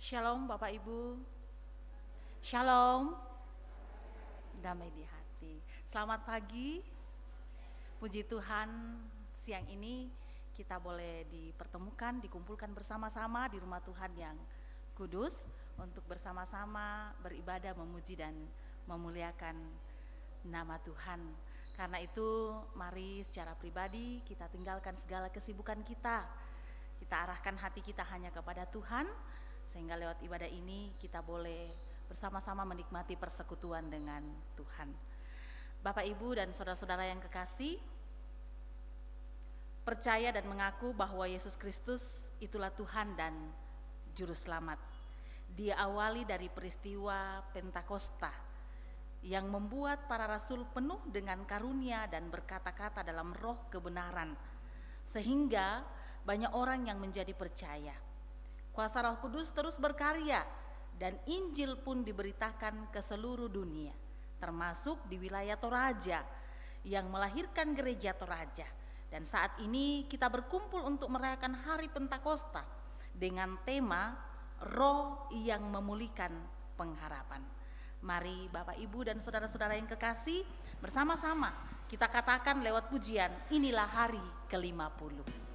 Shalom Bapak Ibu. Shalom. Damai di hati. Selamat pagi. Puji Tuhan, siang ini kita boleh dipertemukan, dikumpulkan bersama-sama di rumah Tuhan yang kudus untuk bersama-sama beribadah, memuji dan memuliakan nama Tuhan. Karena itu mari secara pribadi kita tinggalkan segala kesibukan kita. Kita arahkan hati kita hanya kepada Tuhan, sehingga lewat ibadah ini kita boleh bersama-sama menikmati persekutuan dengan Tuhan. Bapak, Ibu, dan saudara-saudara yang kekasih, percaya dan mengaku bahwa Yesus Kristus itulah Tuhan dan Juru Selamat. Diawali dari peristiwa Pentakosta yang membuat para rasul penuh dengan karunia dan berkata-kata dalam roh kebenaran, sehingga banyak orang yang menjadi percaya. Kuasa Roh Kudus terus berkarya dan Injil pun diberitakan ke seluruh dunia, termasuk di wilayah Toraja yang melahirkan gereja Toraja. Dan saat ini kita berkumpul untuk merayakan hari Pentakosta dengan tema Roh yang Memulihkan Pengharapan. Mari Bapak, Ibu, dan saudara-saudara yang kekasih, bersama-sama kita katakan lewat pujian, inilah hari ke-50.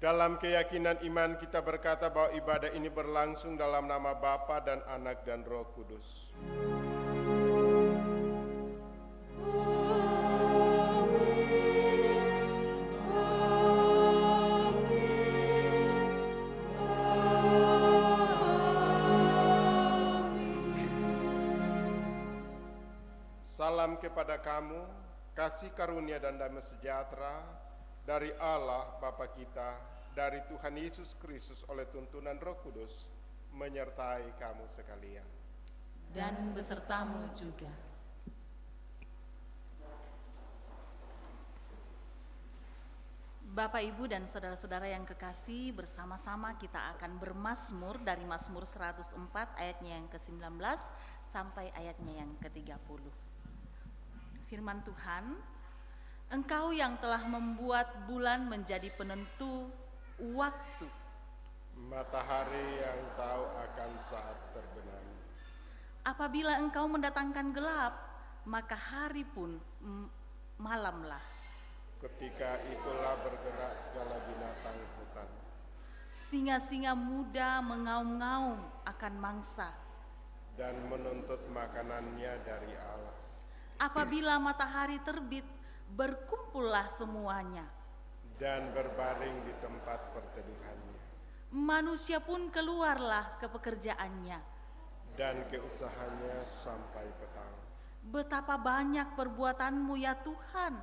Dalam keyakinan iman kita berkata bahwa ibadah ini berlangsung dalam nama Bapa dan Anak dan Roh Kudus. Salam kepada kamu, kasih karunia dan damai sejahtera dari Allah Bapa kita, dari Tuhan Yesus Kristus oleh tuntunan Roh Kudus menyertai kamu sekalian. Dan besertamu juga. Bapak, Ibu, dan saudara-saudara yang kekasih, bersama-sama kita akan bermazmur dari Mazmur 104 ayatnya yang ke-19 sampai ayatnya yang ke-30. Firman Tuhan, Engkau yang telah membuat bulan menjadi penentu waktu, matahari yang tahu akan saat terbenam. Apabila Engkau mendatangkan gelap, maka hari pun malamlah. Ketika itulah bergerak segala binatang hutan. Singa-singa muda mengaum-ngaum akan mangsa. Dan menuntut makanannya dari Allah. Apabila matahari terbit, berkumpullah semuanya. Dan berbaring di tempat perteduhannya. Manusia pun keluarlah ke pekerjaannya. Dan ke usahanya sampai petang. Betapa banyak perbuatanmu ya Tuhan.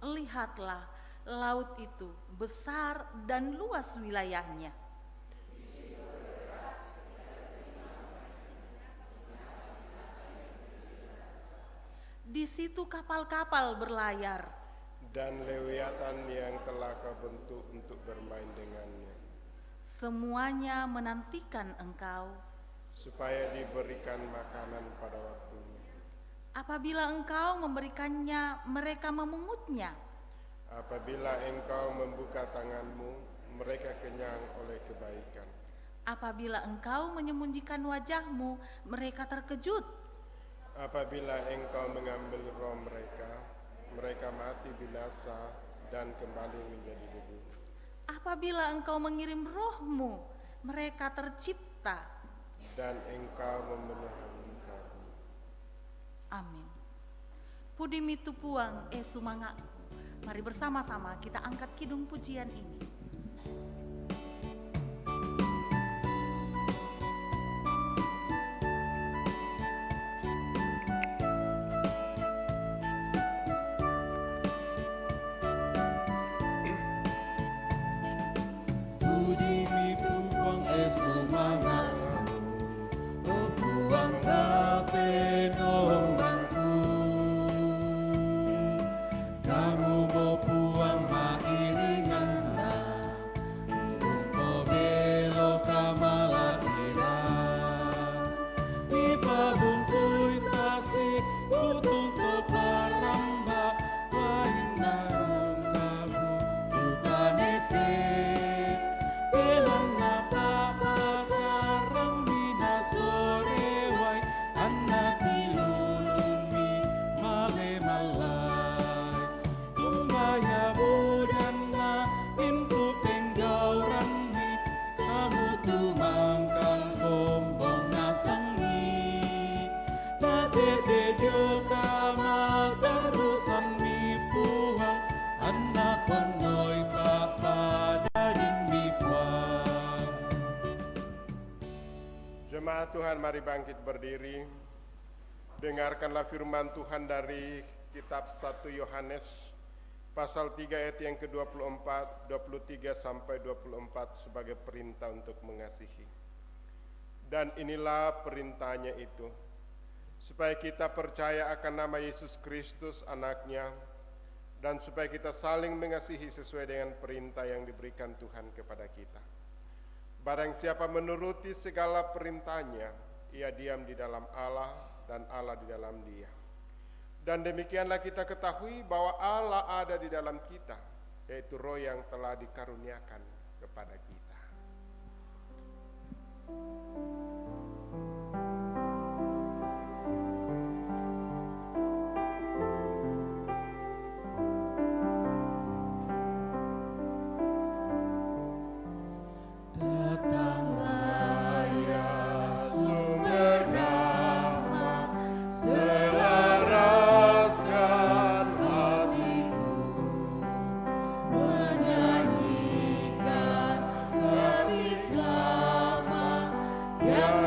Lihatlah, laut itu besar dan luas wilayahnya. Di situ kapal-kapal berlayar. Dan lewiatan yang telah kau bentuk untuk bermain dengannya. Semuanya menantikan Engkau. Supaya diberikan makanan pada waktunya. Apabila Engkau memberikannya, mereka memungutnya. Apabila Engkau membuka tanganmu, mereka kenyang oleh kebaikan. Apabila Engkau menyembunyikan wajahmu, mereka terkejut. Apabila Engkau mengambil roh mereka, mereka mati binasa dan kembali menjadi debu. Apabila Engkau mengirim roh-Mu, mereka tercipta. Dan Engkau memenuhi kami. Amin. Pudimitu puang sumangakku. Mari bersama-sama kita angkat kidung pujian ini. Pudimitu puang sumangakku, oh puang kapenom bangku. Kamu mau puang mairingana, umpo belo kamala ira. Ipa bungkui tasik utung keparamba, waina kamu tutanete. Elana papa karang mina sorewai, anak ilulumi male malai. Tumbaya budana pintu penggauran mi, kamu tumangkang bombong nasangi. Natete dio kamal terusan mi puang, anak penoi papa dadin mi puang. Jemaat Tuhan, mari bangkit berdiri. Dengarkanlah firman Tuhan dari kitab 1 Yohanes pasal 3 ayat yang ke-24, 23 sampai 24 sebagai perintah untuk mengasihi. Dan inilah perintahnya itu, supaya kita percaya akan nama Yesus Kristus anaknya, dan supaya kita saling mengasihi sesuai dengan perintah yang diberikan Tuhan kepada kita. Barang siapa menuruti segala perintahnya, ia diam di dalam Allah dan Allah di dalam dia. Dan demikianlah kita ketahui bahwa Allah ada di dalam kita, yaitu Roh yang telah dikaruniakan kepada kita. Datanglah ya sumber rahmat, selaraskan hatiku, menyanyikan kasih selamat yang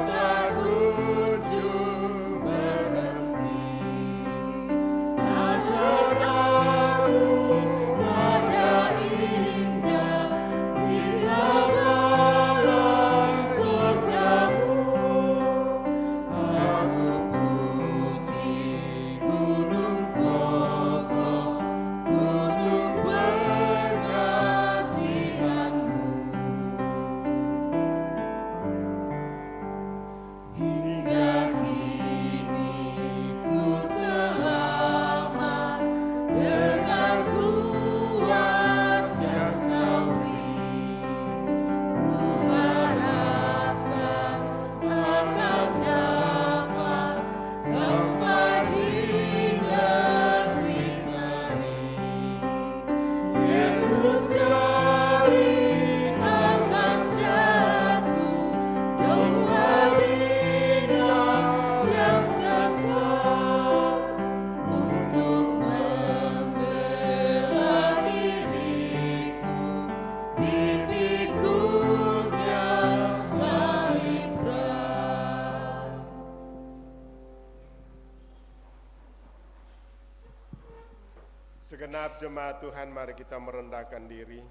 Segenap jemaat Tuhan, mari kita merendahkan diri.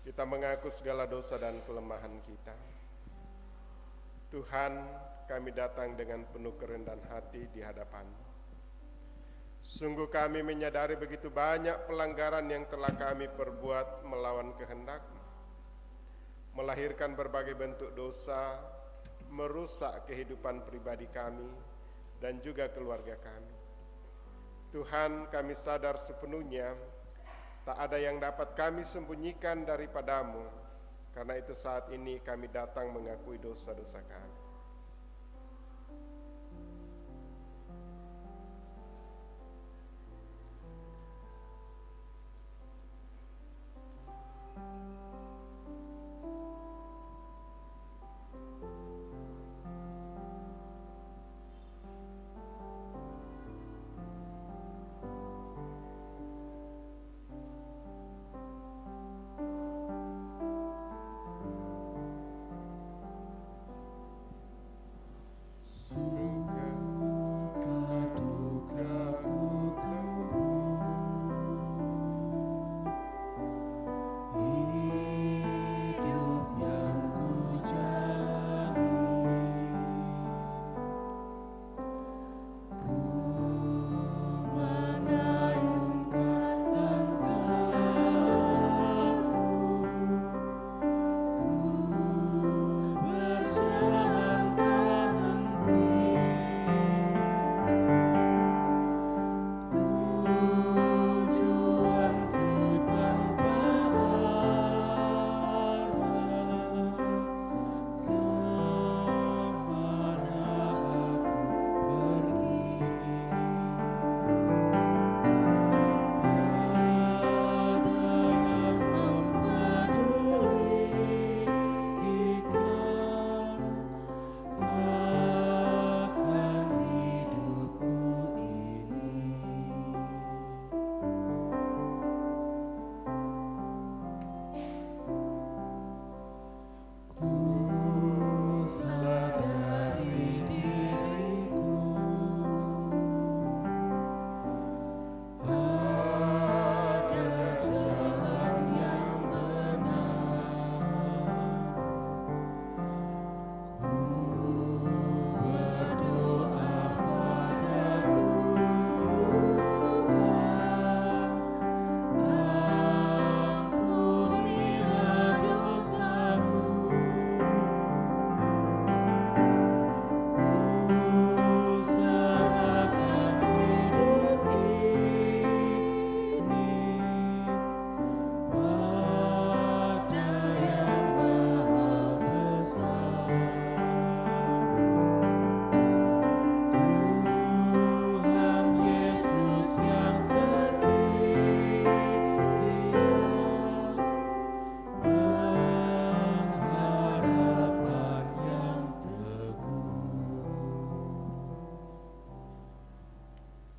Kita mengaku segala dosa dan kelemahan kita. Tuhan, kami datang dengan penuh kerendahan hati di hadapan-Mu. Sungguh kami menyadari begitu banyak pelanggaran yang telah kami perbuat melawan kehendak-Mu, melahirkan berbagai bentuk dosa, merusak kehidupan pribadi kami dan juga keluarga kami. Tuhan, kami sadar sepenuhnya tak ada yang dapat kami sembunyikan daripada-Mu. Karena itu saat ini kami datang mengakui dosa-dosa kami.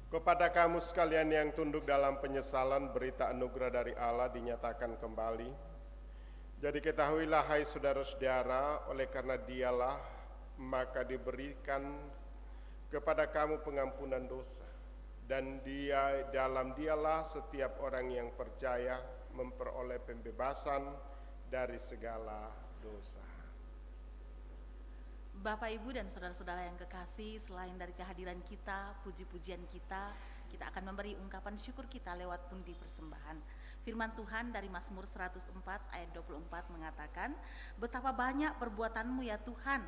Kepada kamu sekalian yang tunduk dalam penyesalan, berita anugerah dari Allah dinyatakan kembali. Jadi ketahuilah hai saudara-saudara, oleh karena Dialah maka diberikan kepada kamu pengampunan dosa. Dan dalam Dialah setiap orang yang percaya memperoleh pembebasan dari segala dosa. Bapak, Ibu, dan saudara-saudara yang kekasih, selain dari kehadiran kita, puji-pujian kita akan memberi ungkapan syukur kita lewat pundi persembahan. Firman Tuhan dari Mazmur 104 ayat 24 mengatakan, betapa banyak perbuatanmu ya Tuhan,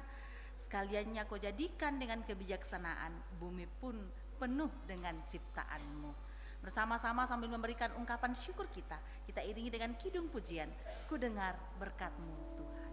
sekaliannya kau jadikan dengan kebijaksanaan, bumi pun penuh dengan ciptaanmu. Bersama-sama sambil memberikan ungkapan syukur kita iringi dengan kidung pujian, ku dengar berkat-Mu Tuhan.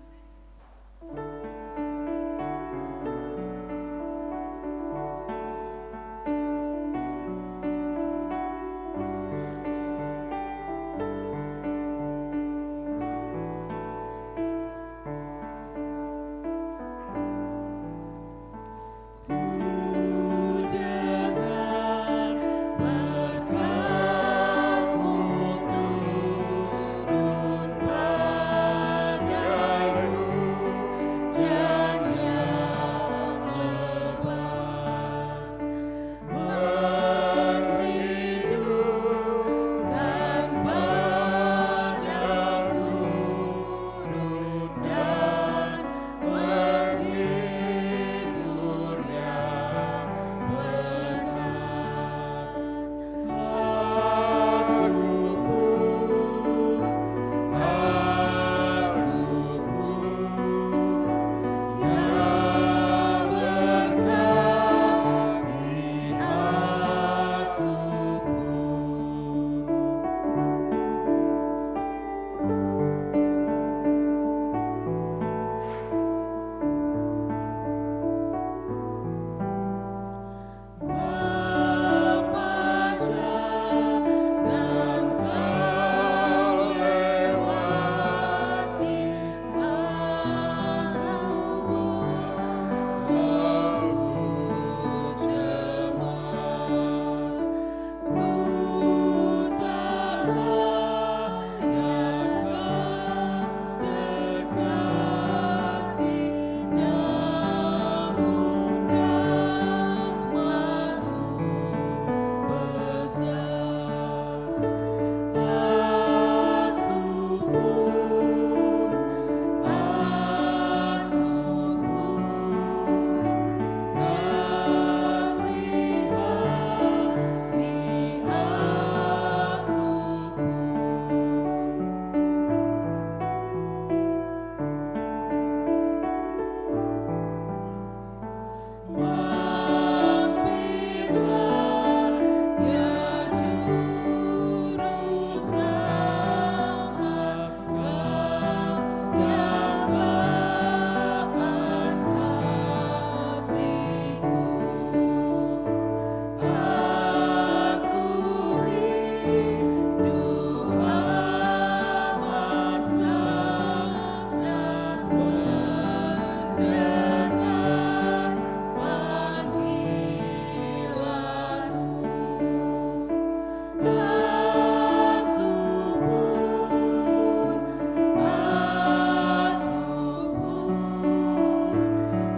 Jalan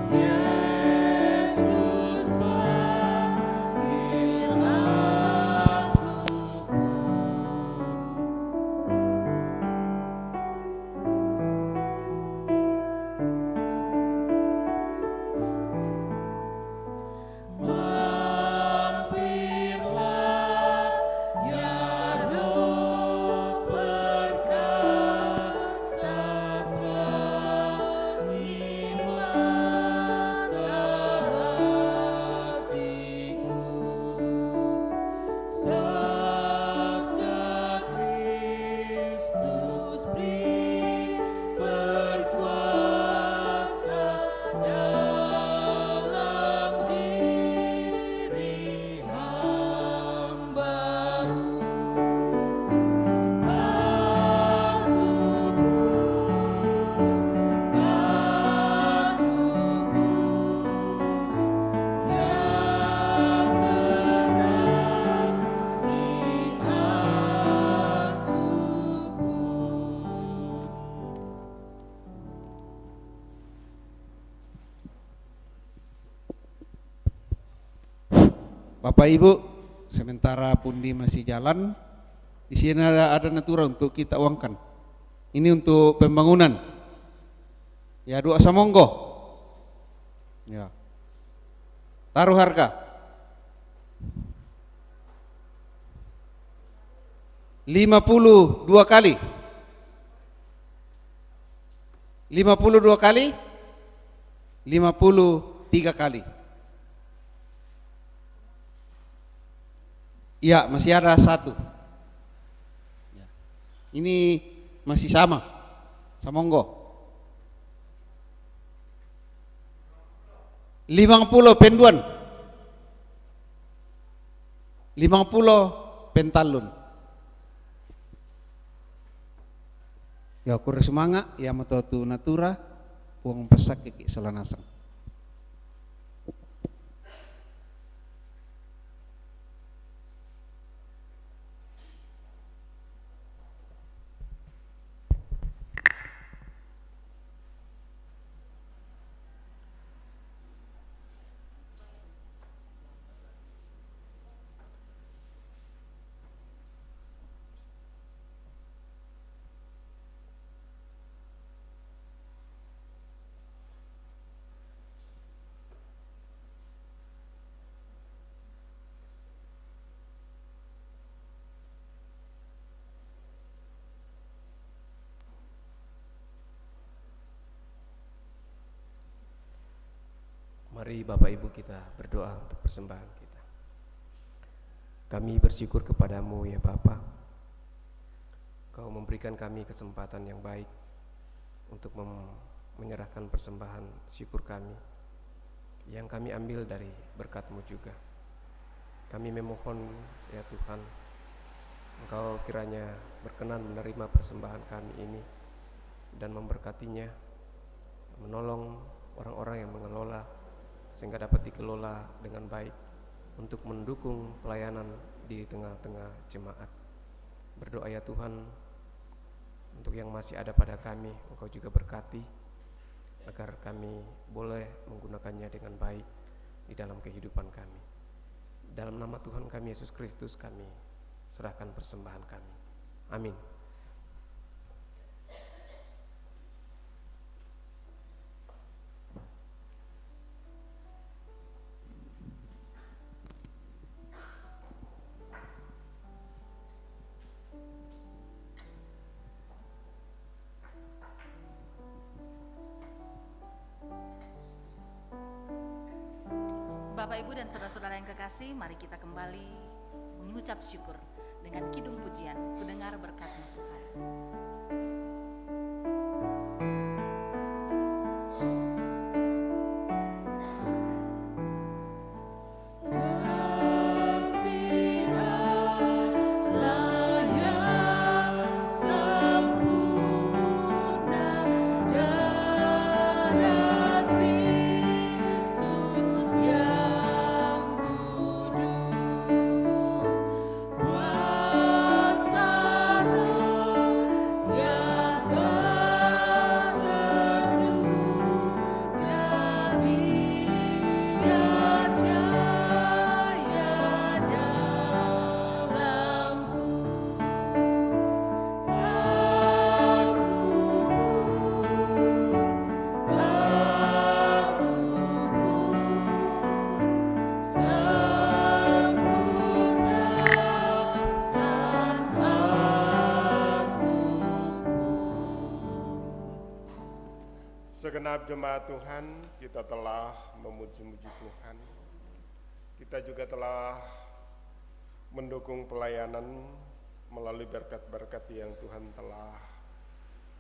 Yesus panggil aku mampirlah ya Roh perkasa terangi mata hatiku sabda Kristus beri berkuasa dalam diri hamba-Mu. Bapak Ibu, sementara pundi masih jalan, di sini ada natura untuk kita uangkan. Ini untuk pembangunan. Ya, doa samonggo. Ya. Taruh harga. 52 kali. 52 kali. 53 kali. Ya, masih ada satu. Ya. Ini masih sama. Samonggo. 50 penduan. 50 pentalun. Ya, kurang semangat ya matotu natura puang pesak kiki solanasang. Mari Bapak Ibu kita berdoa untuk persembahan kita. Kami bersyukur kepadamu ya Bapa. Kau memberikan kami kesempatan yang baik untuk menyerahkan persembahan syukur kami yang kami ambil dari berkat-Mu juga. Kami memohon ya Tuhan, Engkau kiranya berkenan menerima persembahan kami ini dan memberkatinya, menolong orang-orang yang mengelola sehingga dapat dikelola dengan baik untuk mendukung pelayanan di tengah-tengah jemaat. Berdoa ya Tuhan, untuk yang masih ada pada kami, Engkau juga berkati agar kami boleh menggunakannya dengan baik di dalam kehidupan kami. Dalam nama Tuhan kami Yesus Kristus kami serahkan persembahan kami. Amin. Bapak, Ibu, dan saudara-saudara yang kekasih, mari kita kembali mengucap syukur dengan kidung pujian, ku dengar berkat-Mu Tuhan. Wow. Segenap jemaat Tuhan, kita telah memuji-muji Tuhan. Kita juga telah mendukung pelayanan melalui berkat-berkat yang Tuhan telah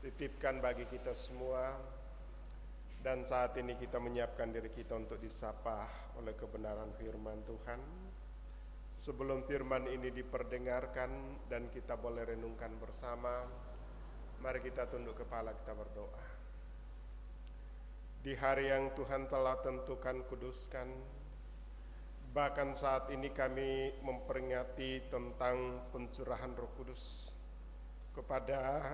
titipkan bagi kita semua. Dan saat ini kita menyiapkan diri kita untuk disapa oleh kebenaran firman Tuhan. Sebelum firman ini diperdengarkan dan kita boleh renungkan bersama, mari kita tunduk kepala, kita berdoa. Di hari yang Tuhan telah tentukan, kuduskan, bahkan saat ini kami memperingati tentang pencurahan Roh Kudus kepada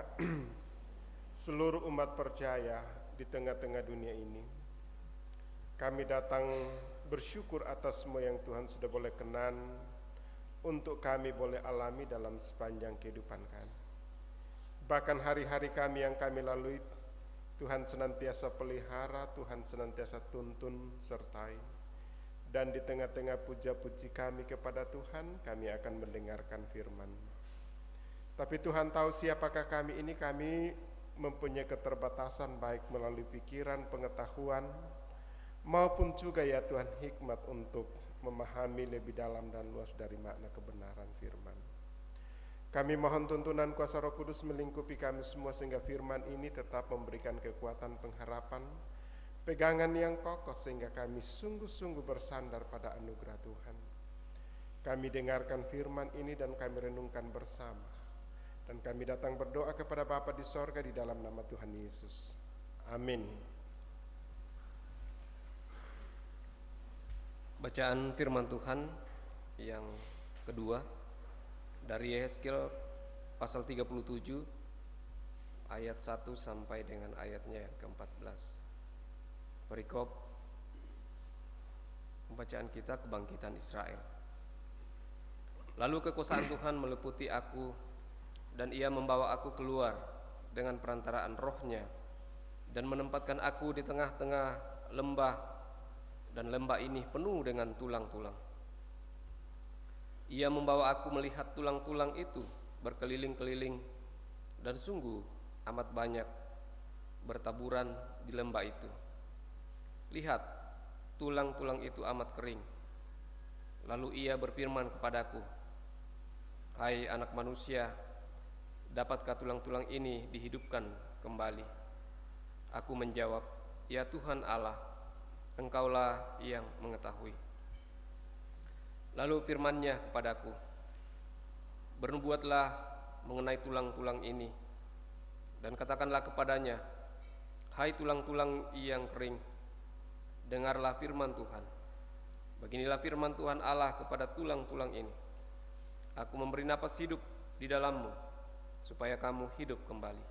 seluruh umat percaya di tengah-tengah dunia ini. Kami datang bersyukur atas semua yang Tuhan sudah boleh kenan untuk kami boleh alami dalam sepanjang kehidupan kami. Bahkan hari-hari kami yang kami lalui, Tuhan senantiasa pelihara, Tuhan senantiasa tuntun sertai. Dan di tengah-tengah puja-puji kami kepada Tuhan, kami akan mendengarkan firman. Tapi Tuhan tahu siapakah kami ini. Kami mempunyai keterbatasan baik melalui pikiran, pengetahuan, maupun juga ya Tuhan hikmat untuk memahami lebih dalam dan luas dari makna kebenaran firman. Kami mohon tuntunan kuasa Roh Kudus melingkupi kami semua sehingga firman ini tetap memberikan kekuatan pengharapan, pegangan yang kokoh sehingga kami sungguh-sungguh bersandar pada anugerah Tuhan. Kami dengarkan firman ini dan kami renungkan bersama. Dan kami datang berdoa kepada Bapa di sorga di dalam nama Tuhan Yesus. Amin. Bacaan firman Tuhan yang kedua dari Yehezkiel pasal 37 ayat 1 sampai dengan ayatnya yang ke-14. Perikop pembacaan kita kebangkitan Israel. Lalu kekuasaan Tuhan meliputi aku, dan ia membawa aku keluar dengan perantaraan rohnya dan menempatkan aku di tengah-tengah lembah, dan lembah ini penuh dengan tulang-tulang. Ia membawa aku melihat tulang-tulang itu berkeliling-keliling, dan sungguh amat banyak bertaburan di lembah itu. Lihat, tulang-tulang itu amat kering. Lalu ia berfirman kepadaku, hai anak manusia, dapatkah tulang-tulang ini dihidupkan kembali? Aku menjawab, ya Tuhan Allah, Engkaulah yang mengetahui. Lalu firman-Nya kepadaku, bernubuatlah mengenai tulang-tulang ini, dan katakanlah kepadanya, hai tulang-tulang yang kering, dengarlah firman Tuhan. Beginilah firman Tuhan Allah kepada tulang-tulang ini, aku memberi napas hidup di dalammu, supaya kamu hidup kembali.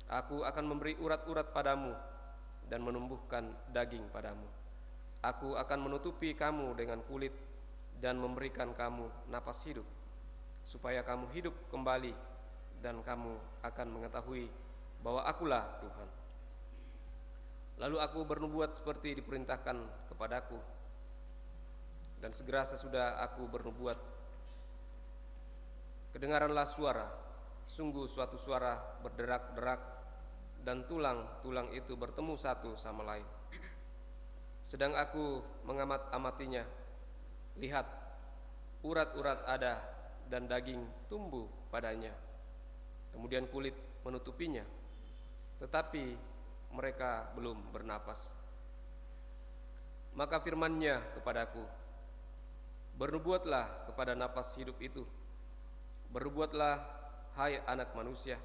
Aku akan memberi urat-urat padamu, dan menumbuhkan daging padamu. Aku akan menutupi kamu dengan kulit, dan memberikan kamu napas hidup, supaya kamu hidup kembali, dan kamu akan mengetahui bahwa akulah Tuhan. Lalu aku bernubuat seperti diperintahkan kepadaku, dan segera sesudah aku bernubuat, kedengaranlah suara, sungguh suatu suara berderak-derak, dan tulang-tulang itu bertemu satu sama lain. Sedang aku mengamat-amatinya, lihat, urat-urat ada dan daging tumbuh padanya. Kemudian kulit menutupinya, tetapi mereka belum bernapas. Maka firman-Nya kepadaku, bernubuatlah kepada napas hidup itu. Bernubuatlah, hai anak manusia,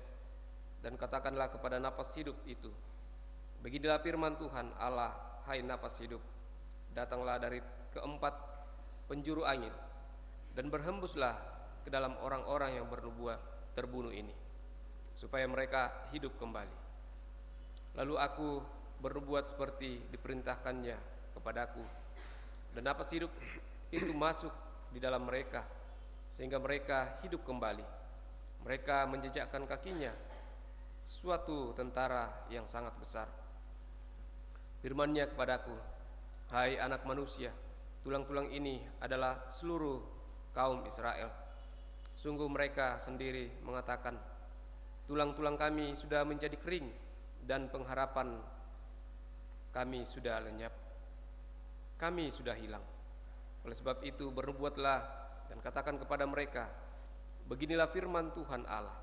dan katakanlah kepada napas hidup itu, beginilah firman Tuhan Allah, hai napas hidup, datanglah dari keempat penjuru angin, dan berhembuslah ke dalam orang-orang yang bernubuat terbunuh ini, supaya mereka hidup kembali. Lalu aku bernubuat seperti diperintahkannya kepadaku, dan napas hidup itu masuk di dalam mereka, sehingga mereka hidup kembali. Mereka menjejakkan kakinya, suatu tentara yang sangat besar. Firman-Nya kepadaku, hai anak manusia, tulang-tulang ini adalah seluruh kaum Israel. Sungguh mereka sendiri mengatakan, tulang-tulang kami sudah menjadi kering, dan pengharapan kami sudah lenyap, kami sudah hilang. Oleh sebab itu bernubuatlah dan katakan kepada mereka, beginilah firman Tuhan Allah,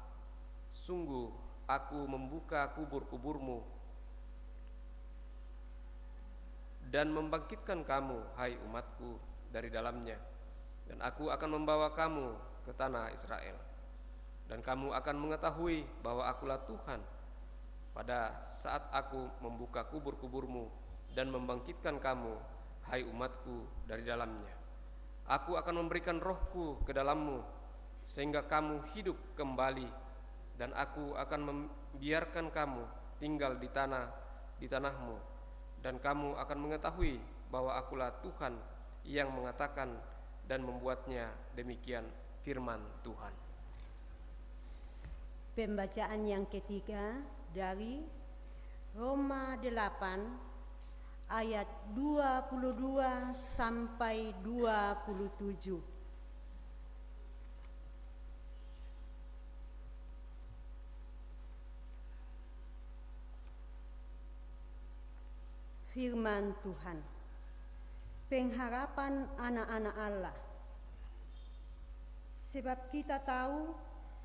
sungguh aku membuka kubur-kuburmu dan membangkitkan kamu, hai umatku, dari dalamnya, dan aku akan membawa kamu ke tanah Israel, dan kamu akan mengetahui bahwa akulah Tuhan pada saat aku membuka kubur-kuburmu dan membangkitkan kamu, hai umatku, dari dalamnya. Aku akan memberikan rohku ke dalammu sehingga kamu hidup kembali, dan aku akan membiarkan kamu tinggal di tanahmu, dan kamu akan mengetahui bahwa akulah Tuhan yang mengatakan dan membuatnya. Demikian firman Tuhan. Pembacaan yang ketiga dari Roma 8 ayat 22 sampai 27. Firman Tuhan, pengharapan anak-anak Allah. Sebab kita tahu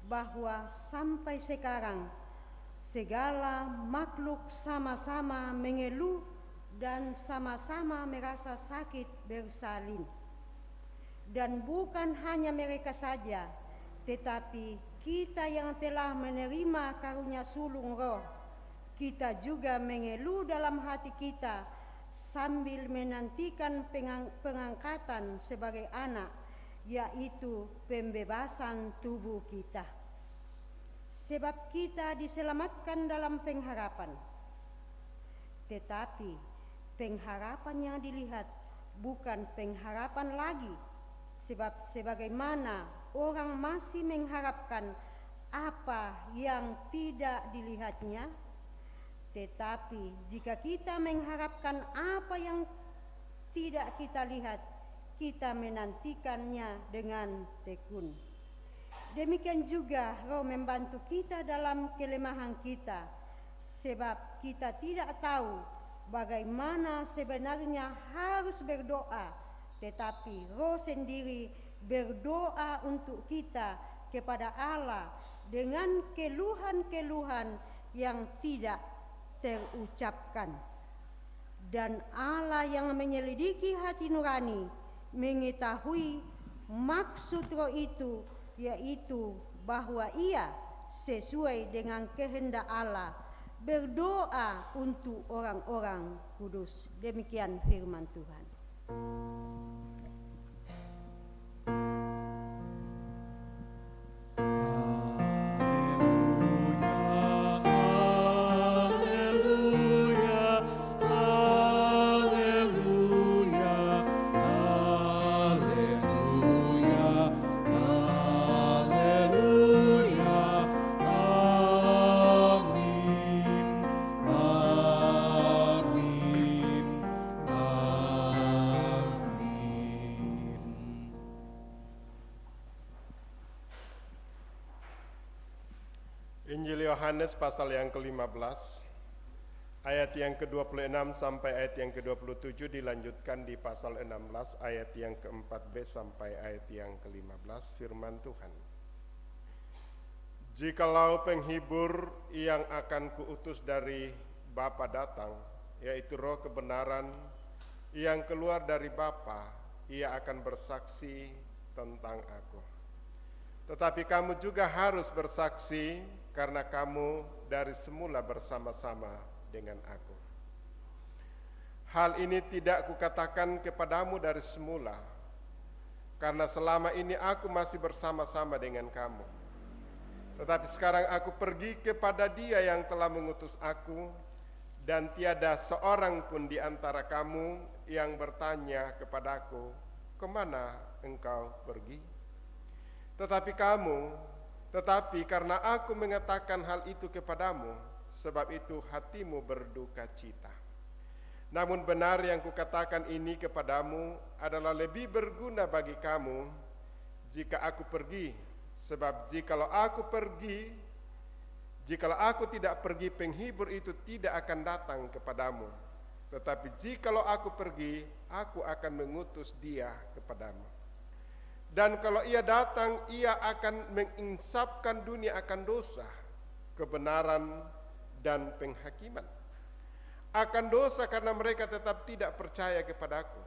bahwa sampai sekarang segala makhluk sama-sama mengeluh dan sama-sama merasa sakit bersalin. Dan bukan hanya mereka saja, tetapi kita yang telah menerima karunia sulung roh, kita juga mengeluh dalam hati kita sambil menantikan pengangkatan sebagai anak, yaitu pembebasan tubuh kita. Sebab kita diselamatkan dalam pengharapan. Tetapi pengharapan yang dilihat bukan pengharapan lagi, sebab sebagaimana orang masih mengharapkan apa yang tidak dilihatnya, tetapi jika kita mengharapkan apa yang tidak kita lihat, kita menantikannya dengan tekun. Demikian juga Roh membantu kita dalam kelemahan kita, sebab kita tidak tahu bagaimana sebenarnya harus berdoa, tetapi Roh sendiri berdoa untuk kita kepada Allah dengan keluhan-keluhan yang tidak terucapkan. Dan Allah yang menyelidiki hati nurani mengetahui maksud roh itu, yaitu bahwa ia sesuai dengan kehendak Allah berdoa untuk orang-orang kudus. Demikian firman Tuhan. Injil Yohanes pasal yang ke-15, ayat yang ke-26 sampai ayat yang ke-27 dilanjutkan di pasal 16 ayat yang ke-4b sampai ayat yang ke-15. Firman Tuhan. Jikalau penghibur yang akan kuutus dari Bapa datang, yaitu roh kebenaran yang keluar dari Bapa, ia akan bersaksi tentang aku. Tetapi kamu juga harus bersaksi karena kamu dari semula bersama-sama dengan aku. Hal ini tidak kukatakan kepadamu dari semula, karena selama ini aku masih bersama-sama dengan kamu. Tetapi sekarang aku pergi kepada Dia yang telah mengutus aku, dan tiada seorang pun di antara kamu yang bertanya kepadaku, kemana engkau pergi? Tetapi karena aku mengatakan hal itu kepadamu, sebab itu hatimu berduka cita. Namun benar yang kukatakan ini kepadamu adalah lebih berguna bagi kamu jika aku pergi. Sebab jikalau aku tidak pergi, penghibur itu tidak akan datang kepadamu. Tetapi jikalau aku pergi, aku akan mengutus dia kepadamu. Dan kalau ia datang, ia akan menginsapkan dunia akan dosa, kebenaran, dan penghakiman. Akan dosa karena mereka tetap tidak percaya kepadaku.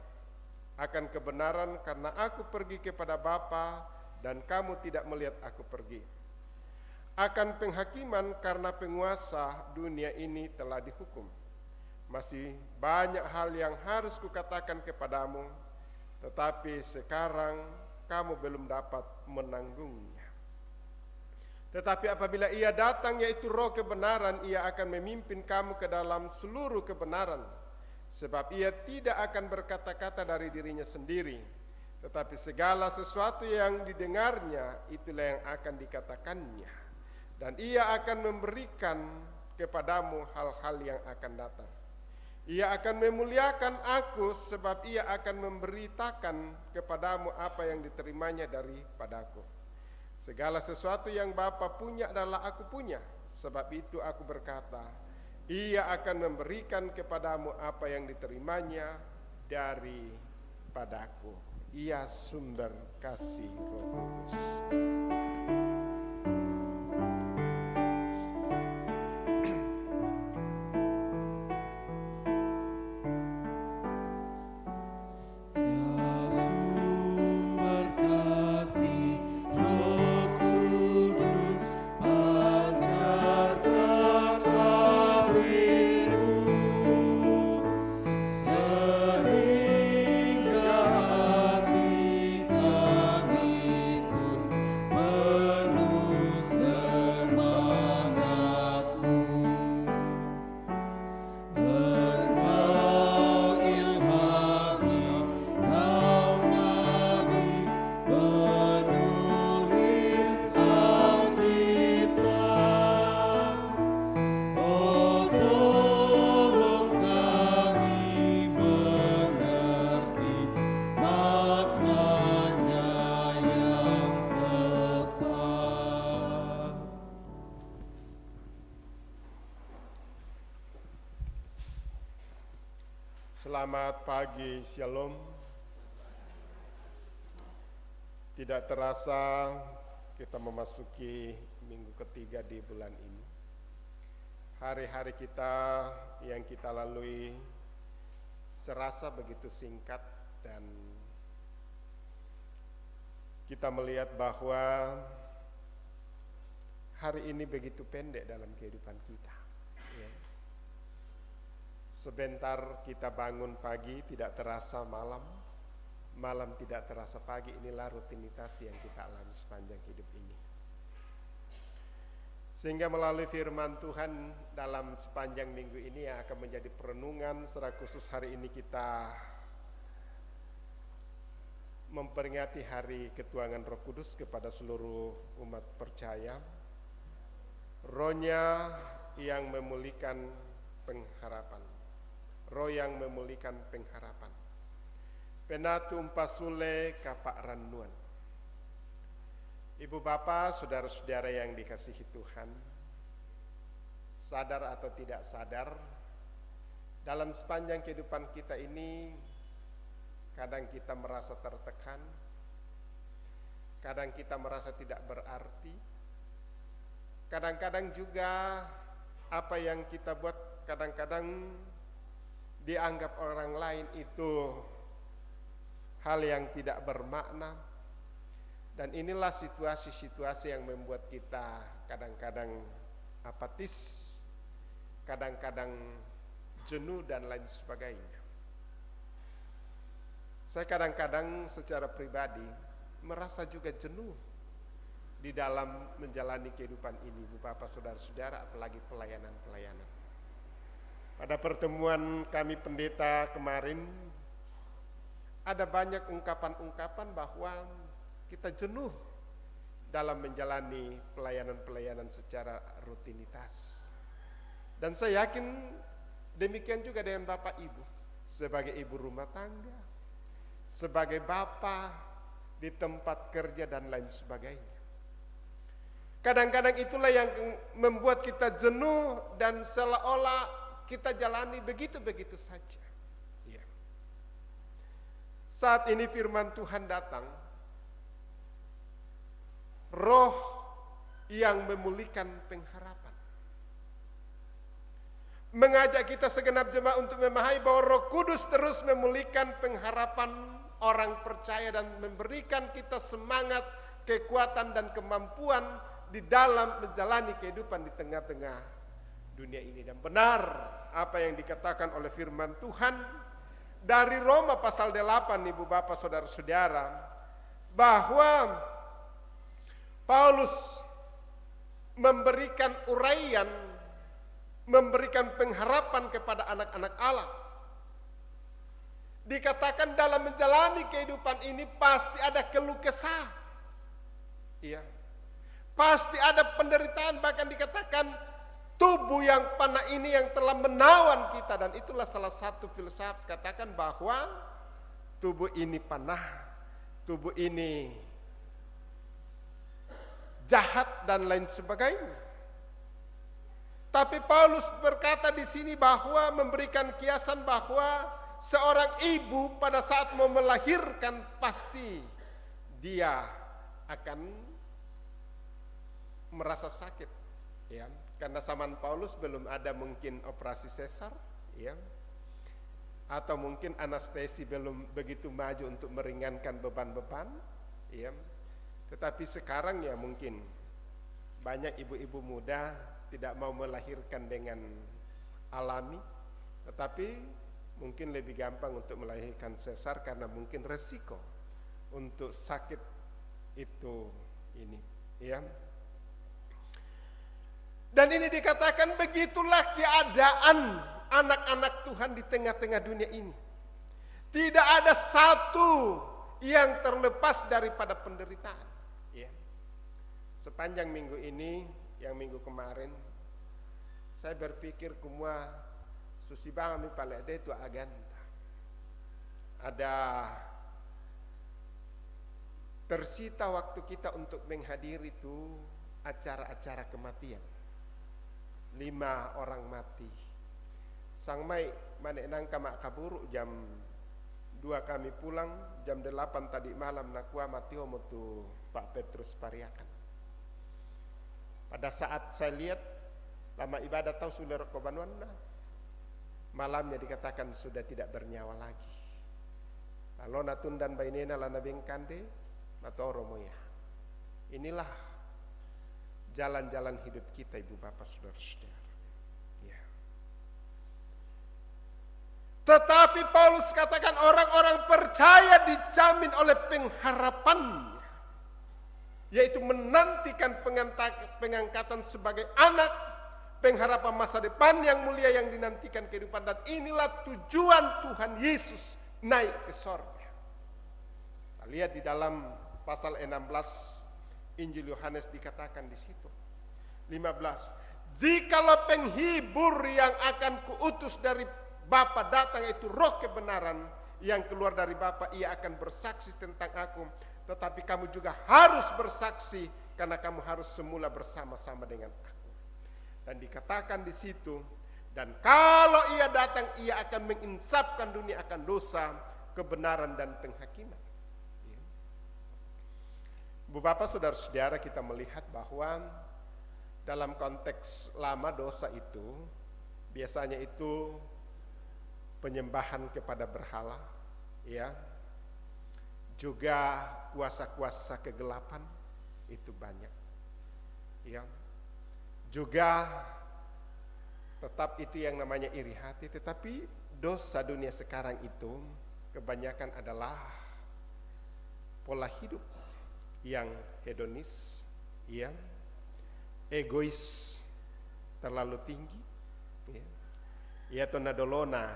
Akan kebenaran karena aku pergi kepada Bapa dan kamu tidak melihat aku pergi. Akan penghakiman karena penguasa dunia ini telah dihukum. Masih banyak hal yang harus kukatakan kepadamu, tetapi sekarang kamu belum dapat menanggungnya. Tetapi apabila ia datang, yaitu Roh kebenaran, ia akan memimpin kamu ke dalam seluruh kebenaran. Sebab ia tidak akan berkata-kata dari dirinya sendiri, tetapi segala sesuatu yang didengarnya, itulah yang akan dikatakannya. Dan ia akan memberikan kepadamu hal-hal yang akan datang. Ia akan memuliakan aku, sebab ia akan memberitakan kepadamu apa yang diterimanya daripadaku. Segala sesuatu yang Bapa punya adalah aku punya. Sebab itu aku berkata, ia akan memberikan kepadamu apa yang diterimanya daripadaku. Ia sumber kasih Roh Kudus. Selamat pagi, Shalom. Tidak terasa kita memasuki minggu ketiga di bulan ini. Hari-hari kita yang kita lalui serasa begitu singkat, dan kita melihat bahwa hari ini begitu pendek dalam kehidupan kita. Sebentar kita bangun pagi, tidak terasa malam, malam tidak terasa pagi. Inilah rutinitas yang kita alami sepanjang hidup ini. Sehingga melalui firman Tuhan dalam sepanjang minggu ini yang akan menjadi perenungan, secara khusus hari ini kita memperingati hari ketuhanan Roh Kudus kepada seluruh umat percaya. Rohnya yang memulihkan pengharapan. Roh yang memulihkan pengharapan. Penatum pasule kapak ranuan. Ibu bapak, saudara-saudara yang dikasihi Tuhan, sadar atau tidak sadar, dalam sepanjang kehidupan kita ini, kadang kita merasa tertekan, kadang kita merasa tidak berarti, kadang-kadang juga apa yang kita buat kadang-kadang dianggap orang lain itu hal yang tidak bermakna. Dan inilah situasi-situasi yang membuat kita kadang-kadang apatis, kadang-kadang jenuh dan lain sebagainya. Saya kadang-kadang secara pribadi merasa juga jenuh di dalam menjalani kehidupan ini, Bu Bapak, saudara-saudara, apalagi pelayanan-pelayanan. Pada pertemuan kami pendeta kemarin, ada banyak ungkapan-ungkapan bahwa kita jenuh dalam menjalani pelayanan-pelayanan secara rutinitas. Dan saya yakin demikian juga dengan Bapak Ibu, sebagai ibu rumah tangga, sebagai bapak di tempat kerja dan lain sebagainya. Kadang-kadang itulah yang membuat kita jenuh dan seolah-olah kita jalani begitu-begitu saja. Ya. Saat ini firman Tuhan datang, roh yang memulihkan pengharapan. Mengajak kita segenap jemaat untuk memahami bahwa Roh Kudus terus memulihkan pengharapan orang percaya dan memberikan kita semangat, kekuatan dan kemampuan di dalam menjalani kehidupan di tengah-tengah dunia ini. Dan benar apa yang dikatakan oleh firman Tuhan dari Roma pasal 8, Ibu Bapak Saudara-saudara, bahwa Paulus memberikan uraian, memberikan pengharapan kepada anak-anak Allah. Dikatakan dalam menjalani kehidupan ini pasti ada keluh kesah. Iya. Pasti ada penderitaan, bahkan dikatakan tubuh yang panah ini yang telah menawan kita, dan itulah salah satu filsafat katakan bahwa tubuh ini panah, tubuh ini jahat dan lain sebagainya. Tapi Paulus berkata di sini bahwa memberikan kiasan bahwa seorang ibu pada saat mau melahirkan pasti dia akan merasa sakit, ya. Karena zaman Paulus belum ada mungkin operasi sesar, ya. Atau mungkin anestesi belum begitu maju untuk meringankan beban-beban, ya. Tetapi sekarang ya mungkin banyak ibu-ibu muda tidak mau melahirkan dengan alami, tetapi mungkin lebih gampang untuk melahirkan sesar karena mungkin resiko untuk sakit itu ini, ya. Dan ini dikatakan begitulah keadaan anak-anak Tuhan di tengah-tengah dunia ini. Tidak ada satu yang terlepas daripada penderitaan, ya. Sepanjang minggu ini, yang minggu kemarin, saya berpikir kumua susi banget palete itu aganta. Ada tersita waktu kita untuk menghadiri itu acara-acara kematian. 5 orang mati. Sang mai manenang kamak kaburu jam 2 kami pulang, jam 8 tadi malam nakua matio mutu Pak Petrus Pariakan. Pada saat saya lihat lama ibadah tahu sudah kobanuanna, malamnya dikatakan sudah tidak bernyawa lagi. Lalu natun dan bainena lana bengkande matoro moya. Inilah jalan-jalan hidup kita, Ibu Bapak Saudara-saudara. Ya. Tetapi Paulus katakan orang-orang percaya dijamin oleh pengharapannya, yaitu menantikan pengangkatan sebagai anak, pengharapan masa depan yang mulia yang dinantikan kehidupan, dan inilah tujuan Tuhan Yesus naik ke sorga. Kita lihat di dalam pasal 16 Injil Yohanes dikatakan di situ 15, jikalau penghibur yang akan kuutus dari Bapa datang, itu roh kebenaran yang keluar dari Bapa, ia akan bersaksi tentang aku. Tetapi kamu juga harus bersaksi karena kamu harus semula bersama-sama dengan aku. Dan dikatakan di situ, dan kalau ia datang, ia akan menginsafkan dunia akan dosa, kebenaran dan penghakiman. Bu Bapak Saudara-saudara, kita melihat bahwa dalam konteks lama dosa itu biasanya itu penyembahan kepada berhala, ya. Juga kuasa-kuasa kegelapan itu banyak, ya. Juga tetap itu yang namanya iri hati. Tetapi dosa dunia sekarang itu kebanyakan adalah pola hidup yang hedonis, yang egois terlalu tinggi, ya tonadolona,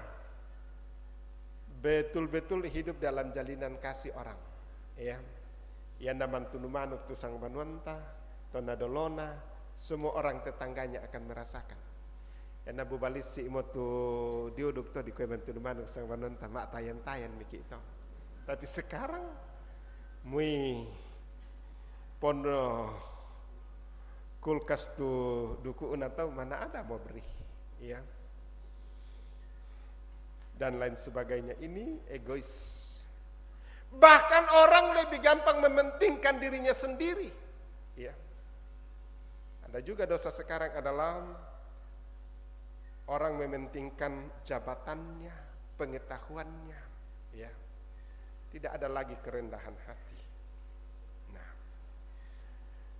betul-betul hidup dalam jalinan kasih orang, ya naman tunumanuk tu sang banuanta, tonadolona, semua orang tetangganya akan merasakan. Ya nabu balisi imotu diuduk to di kue tunumanuk sang banuanta mak tayan-tayan mikir itu. Tapi sekarang mui pondo kulkas tu duku unatau mana ada mau beri, ya. dan lain sebagainya ini egois. Bahkan orang lebih gampang mementingkan dirinya sendiri. Ya. Ada juga dosa sekarang adalah orang mementingkan jabatannya, pengetahuannya, ya. Tidak ada lagi kerendahan hati. Nah,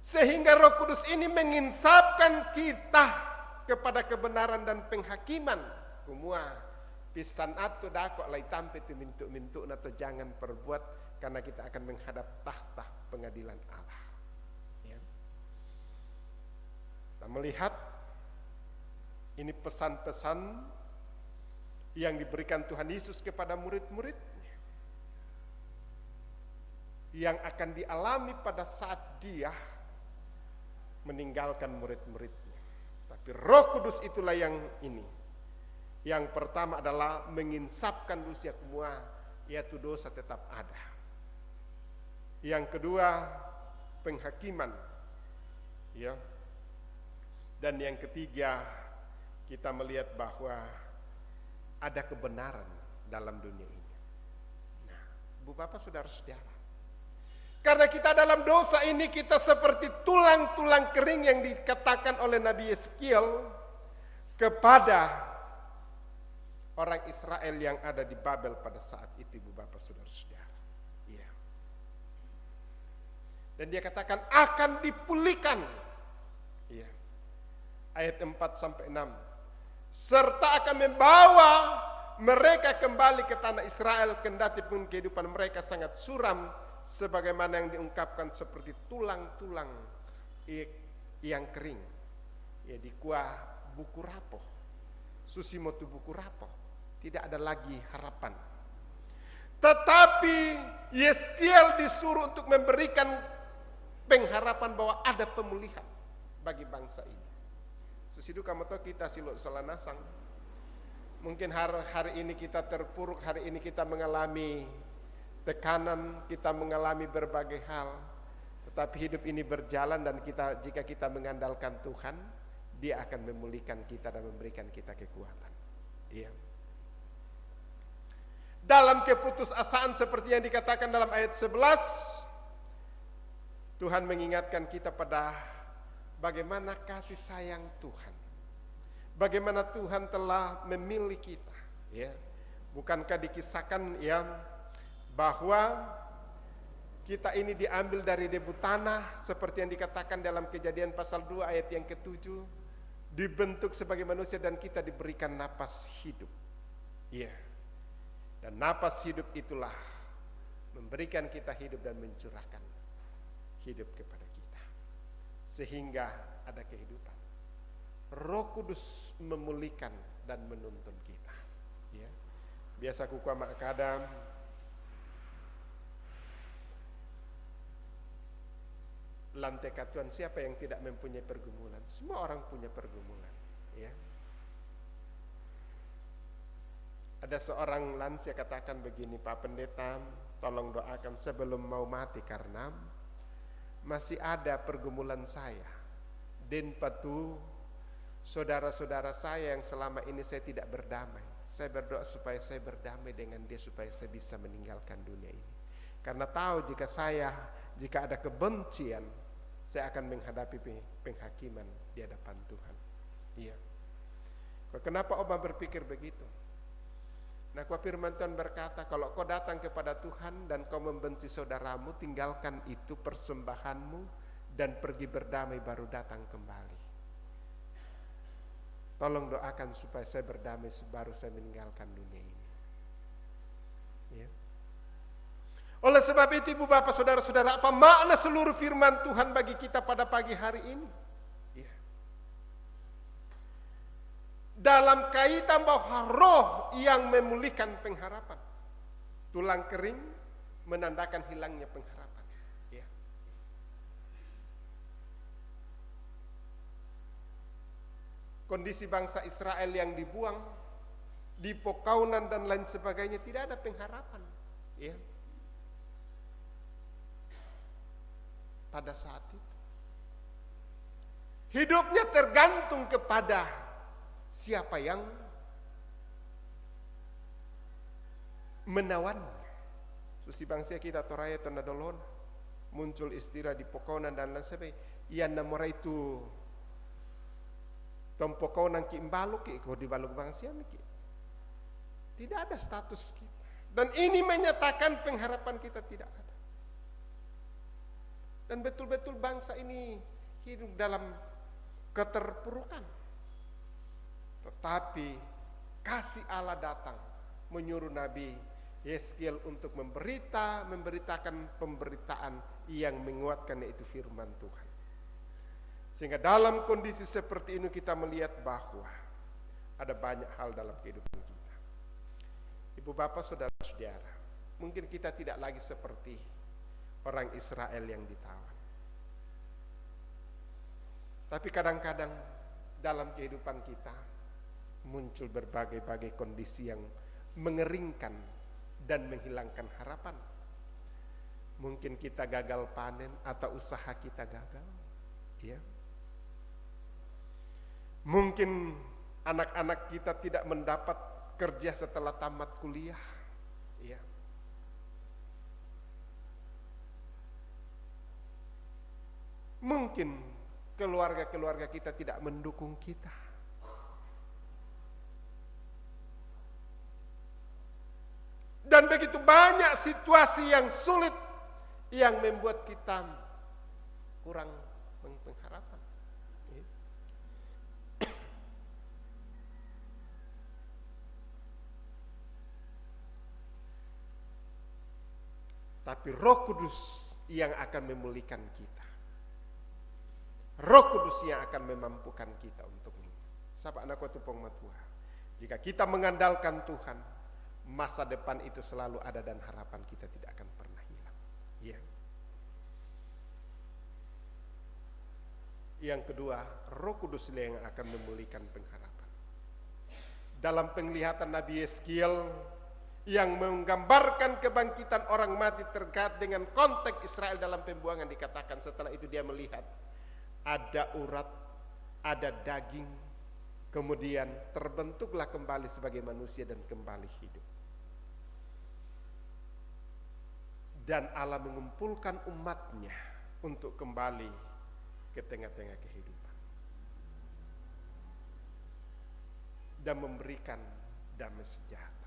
sehingga Roh Kudus ini menginsapkan kita kepada kebenaran dan penghakiman. Kumua pisan atu dakok lai tampe tu mintuk-mintuk atau jangan perbuat, karena kita akan menghadap tahta pengadilan Allah. Ya. Kita melihat ini pesan-pesan yang diberikan Tuhan Yesus kepada murid-muridnya, yang akan dialami pada saat dia meninggalkan murid-muridnya. Tapi Roh Kudus itulah yang ini. Yang pertama adalah menginsapkan dosa semua, yaitu dosa tetap ada. Yang kedua, penghakiman. Ya. Dan yang ketiga, kita melihat bahwa ada kebenaran dalam dunia ini. Nah, Bu Bapak Saudara-saudara, karena kita dalam dosa ini, kita seperti tulang-tulang kering yang dikatakan oleh Nabi Yeskiel kepada orang Israel yang ada di Babel pada saat itu, Ibu Bapak Saudara-saudara. Ya. Dan dia katakan akan dipulihkan. Ya. Ayat 4-6. Serta akan membawa mereka kembali ke tanah Israel, kendati pun kehidupan mereka sangat suram, sebagaimana yang diungkapkan seperti tulang-tulang yang kering. Ya, di kuah buku rapoh. Susimotu buku rapoh. Tidak ada lagi harapan. Tetapi Yeskiel disuruh untuk memberikan pengharapan bahwa ada pemulihan bagi bangsa ini. Susidu kamu tahu kita silok salanasang. Mungkin hari ini kita terpuruk, hari ini kita mengalami tekanan, kita mengalami berbagai hal. Tetapi hidup ini berjalan dan jika kita mengandalkan Tuhan, Dia akan memulihkan kita dan memberikan kita kekuatan. Iya. Dalam keputusasaan seperti yang dikatakan dalam ayat 11, Tuhan mengingatkan kita pada bagaimana kasih sayang Tuhan. Bagaimana Tuhan telah memilih kita, ya. Bukankah dikisahkan ya bahwa kita ini diambil dari debu tanah seperti yang dikatakan dalam Kejadian pasal 2 ayat yang ke-7, dibentuk sebagai manusia dan kita diberikan napas hidup. Ya. Dan napas hidup itulah memberikan kita hidup dan mencurahkan hidup kepada kita. Sehingga ada kehidupan. Roh Kudus memulihkan dan menuntun kita. Ya. Biasa kukuah makadam, lantai katuan, siapa yang tidak mempunyai pergumulan? Semua orang punya pergumulan. Ya. Ada seorang lansia katakan begini, Pak Pendeta, tolong doakan sebelum mau mati karena masih ada pergumulan saya. Dan patu saudara-saudara saya yang selama ini saya tidak berdamai. Saya berdoa supaya saya berdamai dengan dia, supaya saya bisa meninggalkan dunia ini. Karena tahu jika ada kebencian, saya akan menghadapi penghakiman di hadapan Tuhan. Iya. Kenapa Oma berpikir begitu? Nah, firman Tuhan berkata, kalau kau datang kepada Tuhan dan kau membenci saudaramu, tinggalkan itu persembahanmu dan pergi berdamai baru datang kembali. Tolong doakan supaya saya berdamai baru saya meninggalkan dunia ini. Ya. Oleh sebab itu Ibu Bapak Saudara-saudara, apa makna seluruh firman Tuhan bagi kita pada pagi hari ini? Ya. Dalam kaitan bahwa roh yang memulihkan pengharapan. Tulang kering menandakan hilangnya pengharapan. Ya. Kondisi bangsa Israel yang dibuang, di pokaunan dan lain sebagainya, tidak ada pengharapan. Ya. Pada saat itu. Hidupnya tergantung kepada siapa yang menawan susi bangsa kita toraya tonadolon muncul istilah di pokonan dan lain sebagainya. Iyan namora itu tompokonan ki imbaluk ki ko di baluk bangsa ki. Tidak ada status kita. Dan ini menyatakan pengharapan kita tidak ada. Dan betul-betul bangsa ini hidup dalam keterpurukan. Tetapi kasih Allah datang menyuruh Nabi Yeskiel untuk memberitakan pemberitaan yang menguatkan, yaitu firman Tuhan. Sehingga dalam kondisi seperti ini kita melihat bahwa ada banyak hal dalam kehidupan kita. Ibu bapak saudara-saudara, mungkin kita tidak lagi seperti orang Israel yang ditawan. Tapi kadang-kadang dalam kehidupan kita muncul berbagai-bagai kondisi yang mengeringkan dan menghilangkan harapan. Mungkin kita gagal panen atau usaha kita gagal, ya. Mungkin anak-anak kita tidak mendapat kerja setelah tamat kuliah, ya. Mungkin keluarga-keluarga kita tidak mendukung kita. Dan begitu banyak situasi yang sulit yang membuat kita kurang pengharapan. Tapi Roh Kudus yang akan memulihkan kita. Roh Kudus yang akan memampukan kita untuk ini. Sahabat anak tupong matua. Jika kita mengandalkan Tuhan, masa depan itu selalu ada dan harapan kita tidak akan pernah hilang. Ya. Yang kedua, Roh Kudus yang akan memulihkan pengharapan. Dalam penglihatan Nabi Yeskiel yang menggambarkan kebangkitan orang mati terkait dengan konteks Israel dalam pembuangan, dikatakan setelah itu dia melihat ada urat, ada daging, kemudian terbentuklah kembali sebagai manusia dan kembali hidup. Dan Allah mengumpulkan umatnya untuk kembali ke tengah-tengah kehidupan dan memberikan damai sejahtera.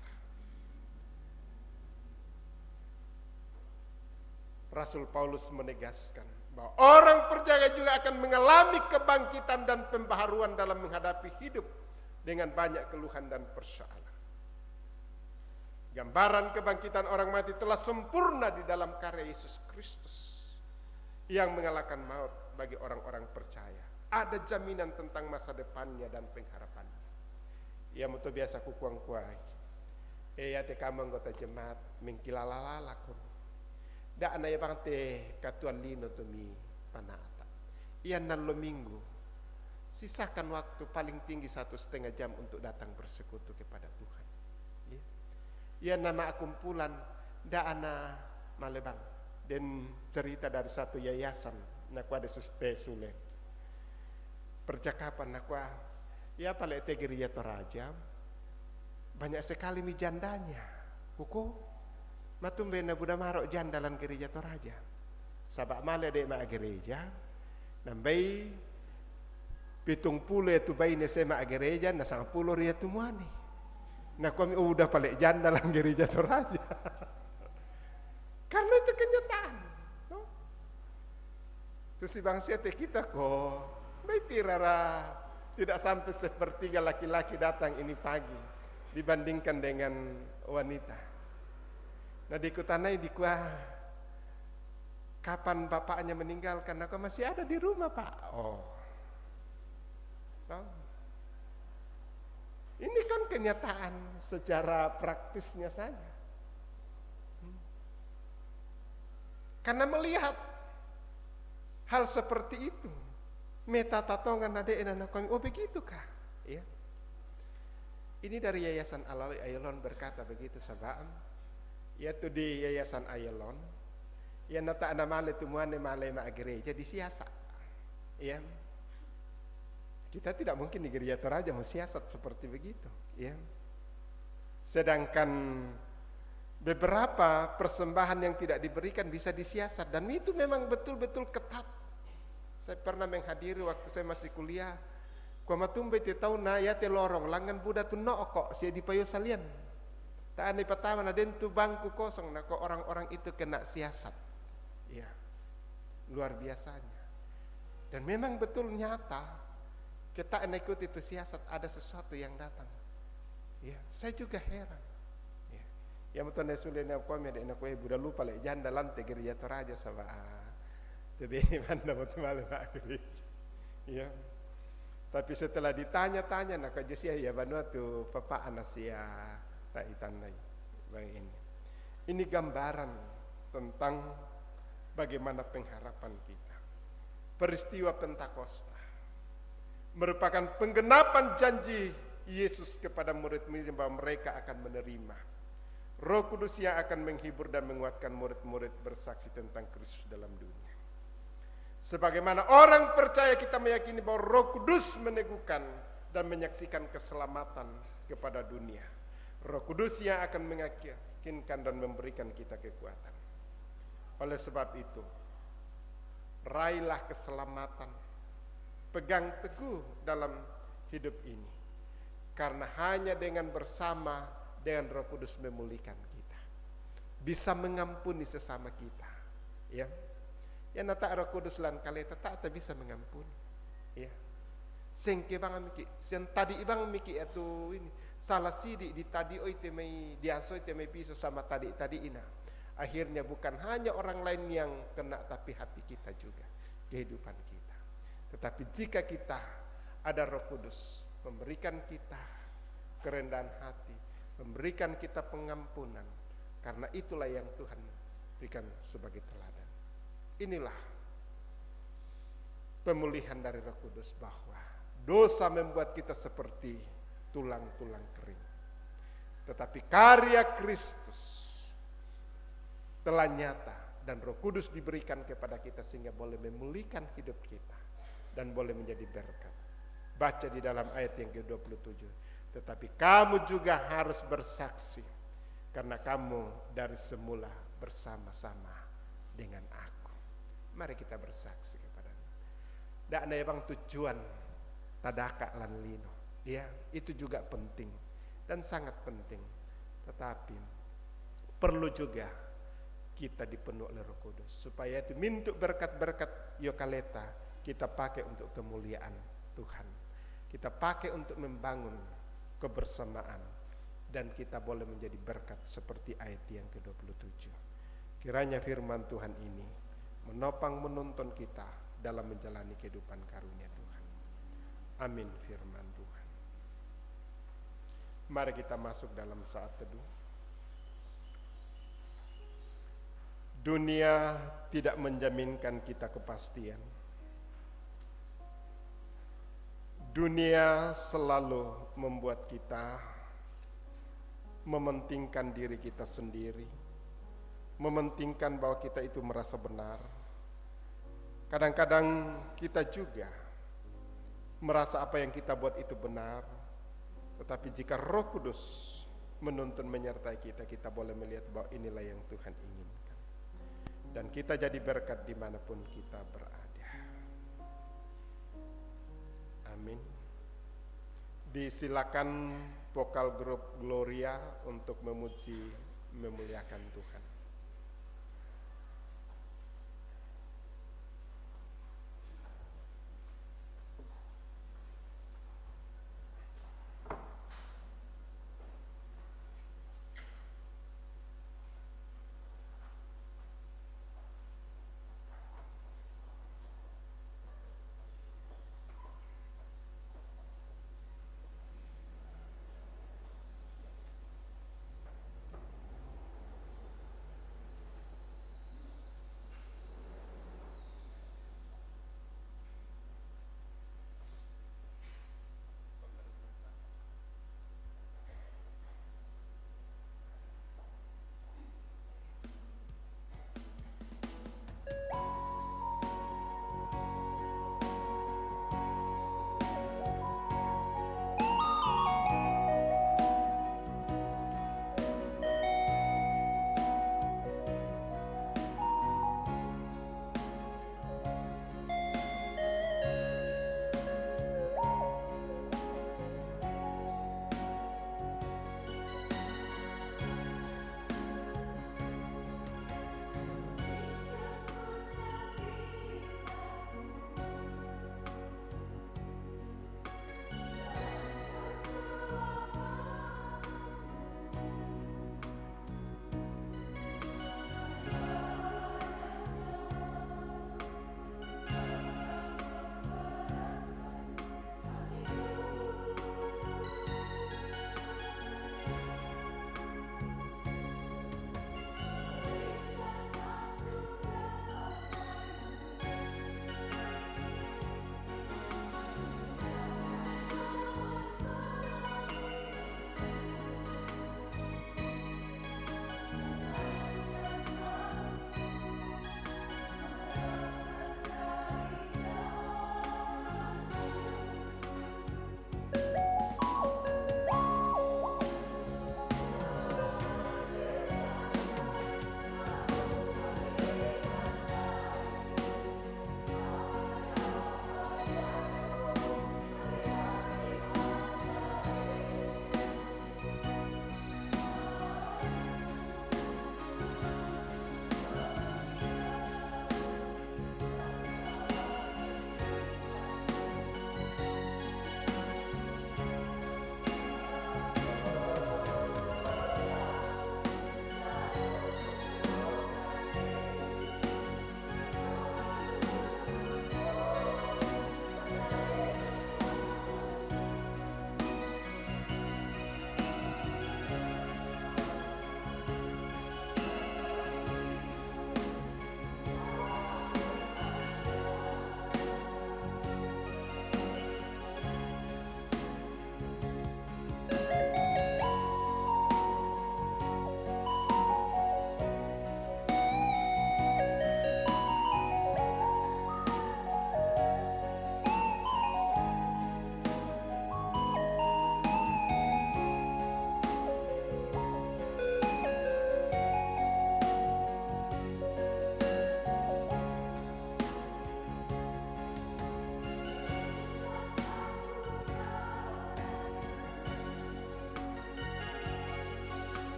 Rasul Paulus menegaskan bahwa orang percaya juga akan mengalami kebangkitan dan pembaharuan dalam menghadapi hidup dengan banyak keluhan dan persoalan. Gambaran kebangkitan orang mati telah sempurna di dalam karya Yesus Kristus yang mengalahkan maut bagi orang-orang percaya. Ada jaminan tentang masa depannya dan pengharapannya. Ya mutu biasa kukuang kuai. Ya te kamu anggota jemaat mengkilalala kun. Da anaya bang te katuan lino tumi panata. Iyan nalo minggu. Sisakan waktu paling tinggi 1,5 jam untuk datang bersekutu kepada Tuhan. Ya. Iyan nama kumpulan da ana malebang. Dan cerita dari satu yayasan nakwa de suste sule. Percakapan nakwa ya pale te gereja Toraja. Banyak sekali mi jandanya. Kuku matumbe na buda marok jandalan gereja Toraja. Sabak male de ma gereja. Nambai 70 itu bayi ne sema gereja na 10 ria tumuani. Na kami udah pale jandalan gereja Toraja. Karena itu kenyataan. No? Susi bangsa kita kok may pirara tidak sampai sepertiga laki-laki datang ini pagi dibandingkan dengan wanita. Nah dikutanai dikuah kapan bapaknya meninggal, karena aku masih ada di rumah pak. Oh, no. Ini kan kenyataan secara praktisnya saja. Karena melihat hal seperti itu, meta tatongan ade anak kami. Oh begitukah? Ya. Ini dari Yayasan Ayalon berkata begitu sahabat. Yaitu di Yayasan Ayalon yang nata anamale tumuane male ma gereja di siasat. Ya. Kita tidak mungkin di gereja Toraja mau siasat seperti begitu, ya. Sedangkan beberapa persembahan yang tidak diberikan bisa disiasat, dan itu memang betul-betul ketat. Saya pernah menghadiri waktu saya masih kuliah, kuama tumbe te tau na ya te lorong langan buda tu no kok sia di payo salian. Tak ane pertama na den tu bangku kosong na kok orang-orang itu kena siasat. Ya. Luar biasanya. Dan memang betul nyata kita ikut itu siasat, ada sesuatu yang datang. Ya, saya juga heran. Ya. Ya betul na sulen na ko me de na ko buda lupa le janda lante gereja toraja sama. Tebeni mana betul malu pak gereja. Ya. Tapi setelah ditanya-tanya nak kajesia ya banua tu papa anasia tak itanai bang ini. Ini gambaran tentang bagaimana pengharapan kita. Peristiwa Pentakosta merupakan penggenapan janji Yesus kepada murid-murid bahwa mereka akan menerima Roh Kudus yang akan menghibur dan menguatkan murid-murid bersaksi tentang Kristus dalam dunia. Sebagaimana orang percaya, kita meyakini bahwa Roh Kudus meneguhkan dan menyaksikan keselamatan kepada dunia. Roh Kudus yang akan meyakinkan dan memberikan kita kekuatan. Oleh sebab itu, raihlah keselamatan, pegang teguh dalam hidup ini. Karena hanya dengan bersama dengan Roh Kudus memulihkan kita, bisa mengampuni sesama kita. Ya. Ya nata Roh Kudus lan kale tak bisa mengampuni. Ya. Sengke bang miki, sen tadi ibang miki itu ini salah sidik di tadi oi temai diasoi temai bisa sama tadi ina. Akhirnya bukan hanya orang lain yang kena, tapi hati kita juga, kehidupan kita. Tetapi jika kita ada Roh Kudus memberikan kita kerendahan hati, memberikan kita pengampunan, karena itulah yang Tuhan berikan sebagai teladan. Inilah pemulihan dari Roh Kudus, bahwa dosa membuat kita seperti tulang-tulang kering. Tetapi karya Kristus telah nyata dan Roh Kudus diberikan kepada kita sehingga boleh memulihkan hidup kita dan boleh menjadi berkat. Baca di dalam ayat yang ke-27. Tetapi kamu juga harus bersaksi karena kamu dari semula bersama-sama dengan aku. Mari kita bersaksi kepada-Nya. Dak ada bang tujuan tadaka lan lino. Ya, itu juga penting dan sangat penting. Tetapi perlu juga kita dipenuhi oleh Roh Kudus supaya itu mintuk berkat-berkat yokaleta kita pakai untuk kemuliaan Tuhan. Kita pakai untuk membangun kebersamaan dan kita boleh menjadi berkat seperti ayat yang ke-27. Kiranya firman Tuhan ini menopang menuntun kita dalam menjalani kehidupan karunia Tuhan. Amin firman Tuhan. Mari kita masuk dalam saat teduh. Dunia tidak menjaminkan kita kepastian. Dunia selalu membuat kita mementingkan diri kita sendiri, mementingkan bahwa kita itu merasa benar. Kadang-kadang kita juga merasa apa yang kita buat itu benar, tetapi jika Roh Kudus menuntun menyertai kita, kita boleh melihat bahwa inilah yang Tuhan inginkan. Dan kita jadi berkat dimanapun kita berada. Amin. Disilakan vokal grup Gloria untuk memuji, memuliakan Tuhan.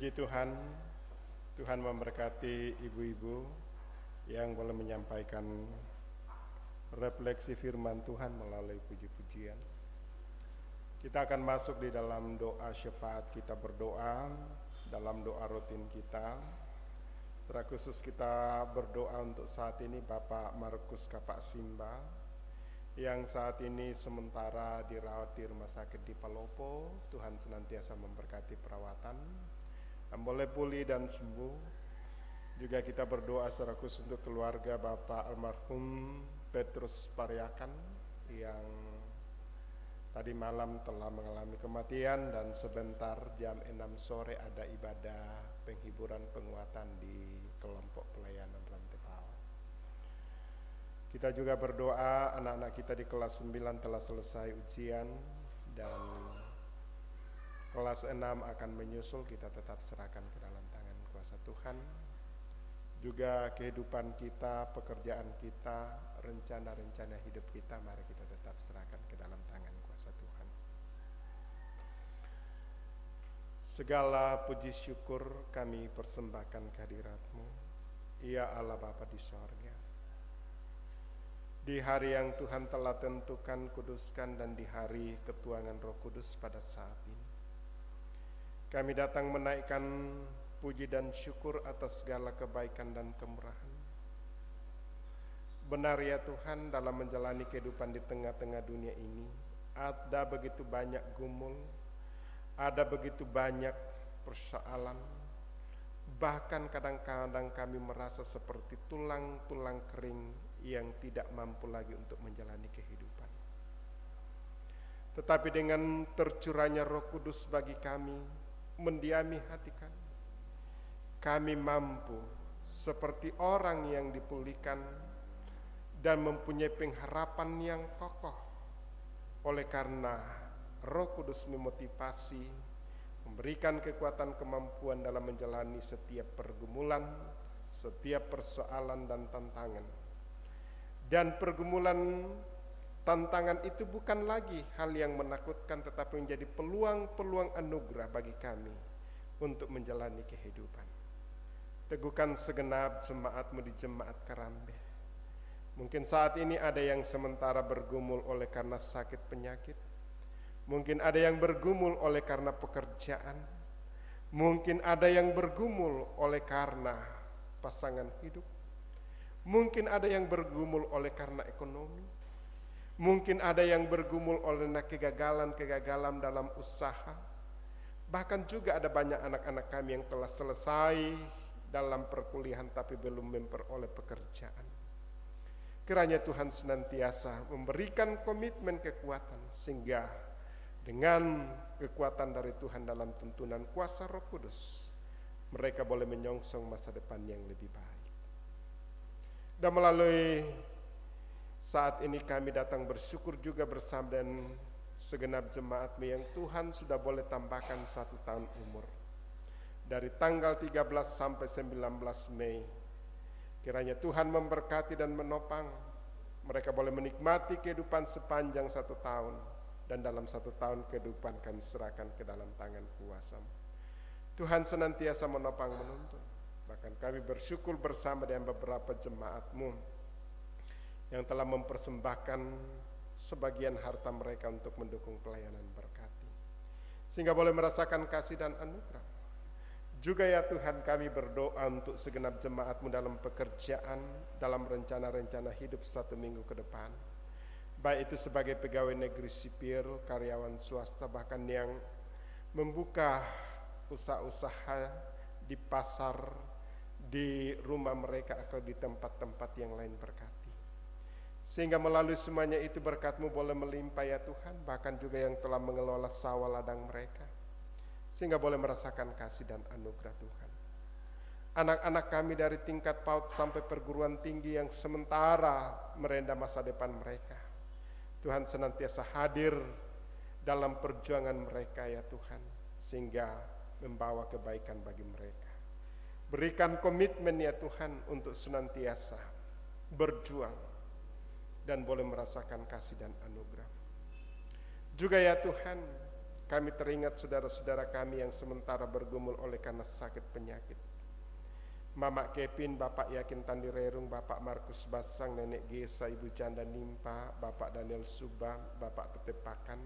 Puji Tuhan, Tuhan memberkati ibu-ibu yang boleh menyampaikan refleksi firman Tuhan melalui puji-pujian. Kita akan masuk di dalam doa syafaat. Kita berdoa dalam doa rutin kita. Secara khusus kita berdoa untuk saat ini Bapak Markus Kapak Simba yang saat ini sementara dirawat di rumah sakit di Palopo. Tuhan senantiasa memberkati perawatan dan boleh pulih dan sembuh. Juga kita berdoa secara khusus untuk keluarga Bapak almarhum Petrus Pariakan yang tadi malam telah mengalami kematian dan sebentar jam 6 sore ada ibadah penghiburan penguatan di kelompok pelayanan Rantepal. Kita juga berdoa anak-anak kita di kelas 9 telah selesai ujian dan kelas 6 akan menyusul. Kita tetap serahkan ke dalam tangan kuasa Tuhan. Juga kehidupan kita, pekerjaan kita, rencana-rencana hidup kita, mari kita tetap serahkan ke dalam tangan kuasa Tuhan. Segala puji syukur kami persembahkan kehadirat-Mu, ya Allah Bapa di sorga. Di hari yang Tuhan telah tentukan, kuduskan, dan di hari ketuangan Roh Kudus pada saat ini, kami datang menaikkan puji dan syukur atas segala kebaikan dan kemurahan. Benar ya Tuhan, dalam menjalani kehidupan di tengah-tengah dunia ini, ada begitu banyak gumul, ada begitu banyak persoalan, bahkan kadang-kadang kami merasa seperti tulang-tulang kering yang tidak mampu lagi untuk menjalani kehidupan. Tetapi dengan tercurahnya Roh Kudus bagi kami, mendiami hati kami mampu seperti orang yang dipulihkan dan mempunyai pengharapan yang kokoh. Oleh karena Roh Kudus memotivasi, memberikan kekuatan kemampuan dalam menjalani setiap pergumulan, setiap persoalan dan tantangan. Dan pergumulan tantangan itu bukan lagi hal yang menakutkan, tetapi menjadi peluang-peluang anugerah bagi kami untuk menjalani kehidupan. Teguhkan segenap jemaat-Mu di Jemaat Karambe. Mungkin saat ini ada yang sementara bergumul oleh karena sakit penyakit. Mungkin ada yang bergumul oleh karena pekerjaan. Mungkin ada yang bergumul oleh karena pasangan hidup. Mungkin ada yang bergumul oleh karena ekonomi. Mungkin ada yang bergumul oleh kegagalan-kegagalan dalam usaha. Bahkan juga ada banyak anak-anak kami yang telah selesai dalam perkuliahan tapi belum memperoleh pekerjaan. Kiranya Tuhan senantiasa memberikan komitmen kekuatan sehingga dengan kekuatan dari Tuhan dalam tuntunan kuasa Roh Kudus, mereka boleh menyongsong masa depan yang lebih baik. Dan melalui saat ini kami datang bersyukur juga bersama dan segenap jemaat-Mu yang Tuhan sudah boleh tambahkan 1 tahun umur. Dari tanggal 13 sampai 19 Mei, kiranya Tuhan memberkati dan menopang. Mereka boleh menikmati kehidupan sepanjang 1 tahun. Dan dalam 1 tahun kehidupan kami serahkan ke dalam tangan kuasa-Mu. Tuhan senantiasa menopang menuntun. Bahkan kami bersyukur bersama dengan beberapa jemaat-Mu yang telah mempersembahkan sebagian harta mereka untuk mendukung pelayanan berkati. Sehingga boleh merasakan kasih dan anugerah. Juga ya Tuhan, kami berdoa untuk segenap jemaat-Mu dalam pekerjaan, dalam rencana-rencana hidup 1 minggu ke depan. Baik itu sebagai pegawai negeri sipil, karyawan swasta, bahkan yang membuka usaha-usaha di pasar, di rumah mereka atau di tempat-tempat yang lain berkati. Sehingga melalui semuanya itu berkat-Mu boleh melimpah ya Tuhan, bahkan juga yang telah mengelola sawah ladang mereka. Sehingga boleh merasakan kasih dan anugerah Tuhan. Anak-anak kami dari tingkat PAUD sampai perguruan tinggi yang sementara merendam masa depan mereka, Tuhan senantiasa hadir dalam perjuangan mereka ya Tuhan, sehingga membawa kebaikan bagi mereka. Berikan komitmen ya Tuhan untuk senantiasa berjuang dan boleh merasakan kasih dan anugerah. Juga ya Tuhan, kami teringat saudara-saudara kami yang sementara bergumul oleh karena sakit penyakit. Mama Kevin, Bapak Yakin Tandirerung, Bapak Markus Basang, Nenek Gesa, Ibu Canda Nimpa, Bapak Daniel Subam, Bapak Petepakan,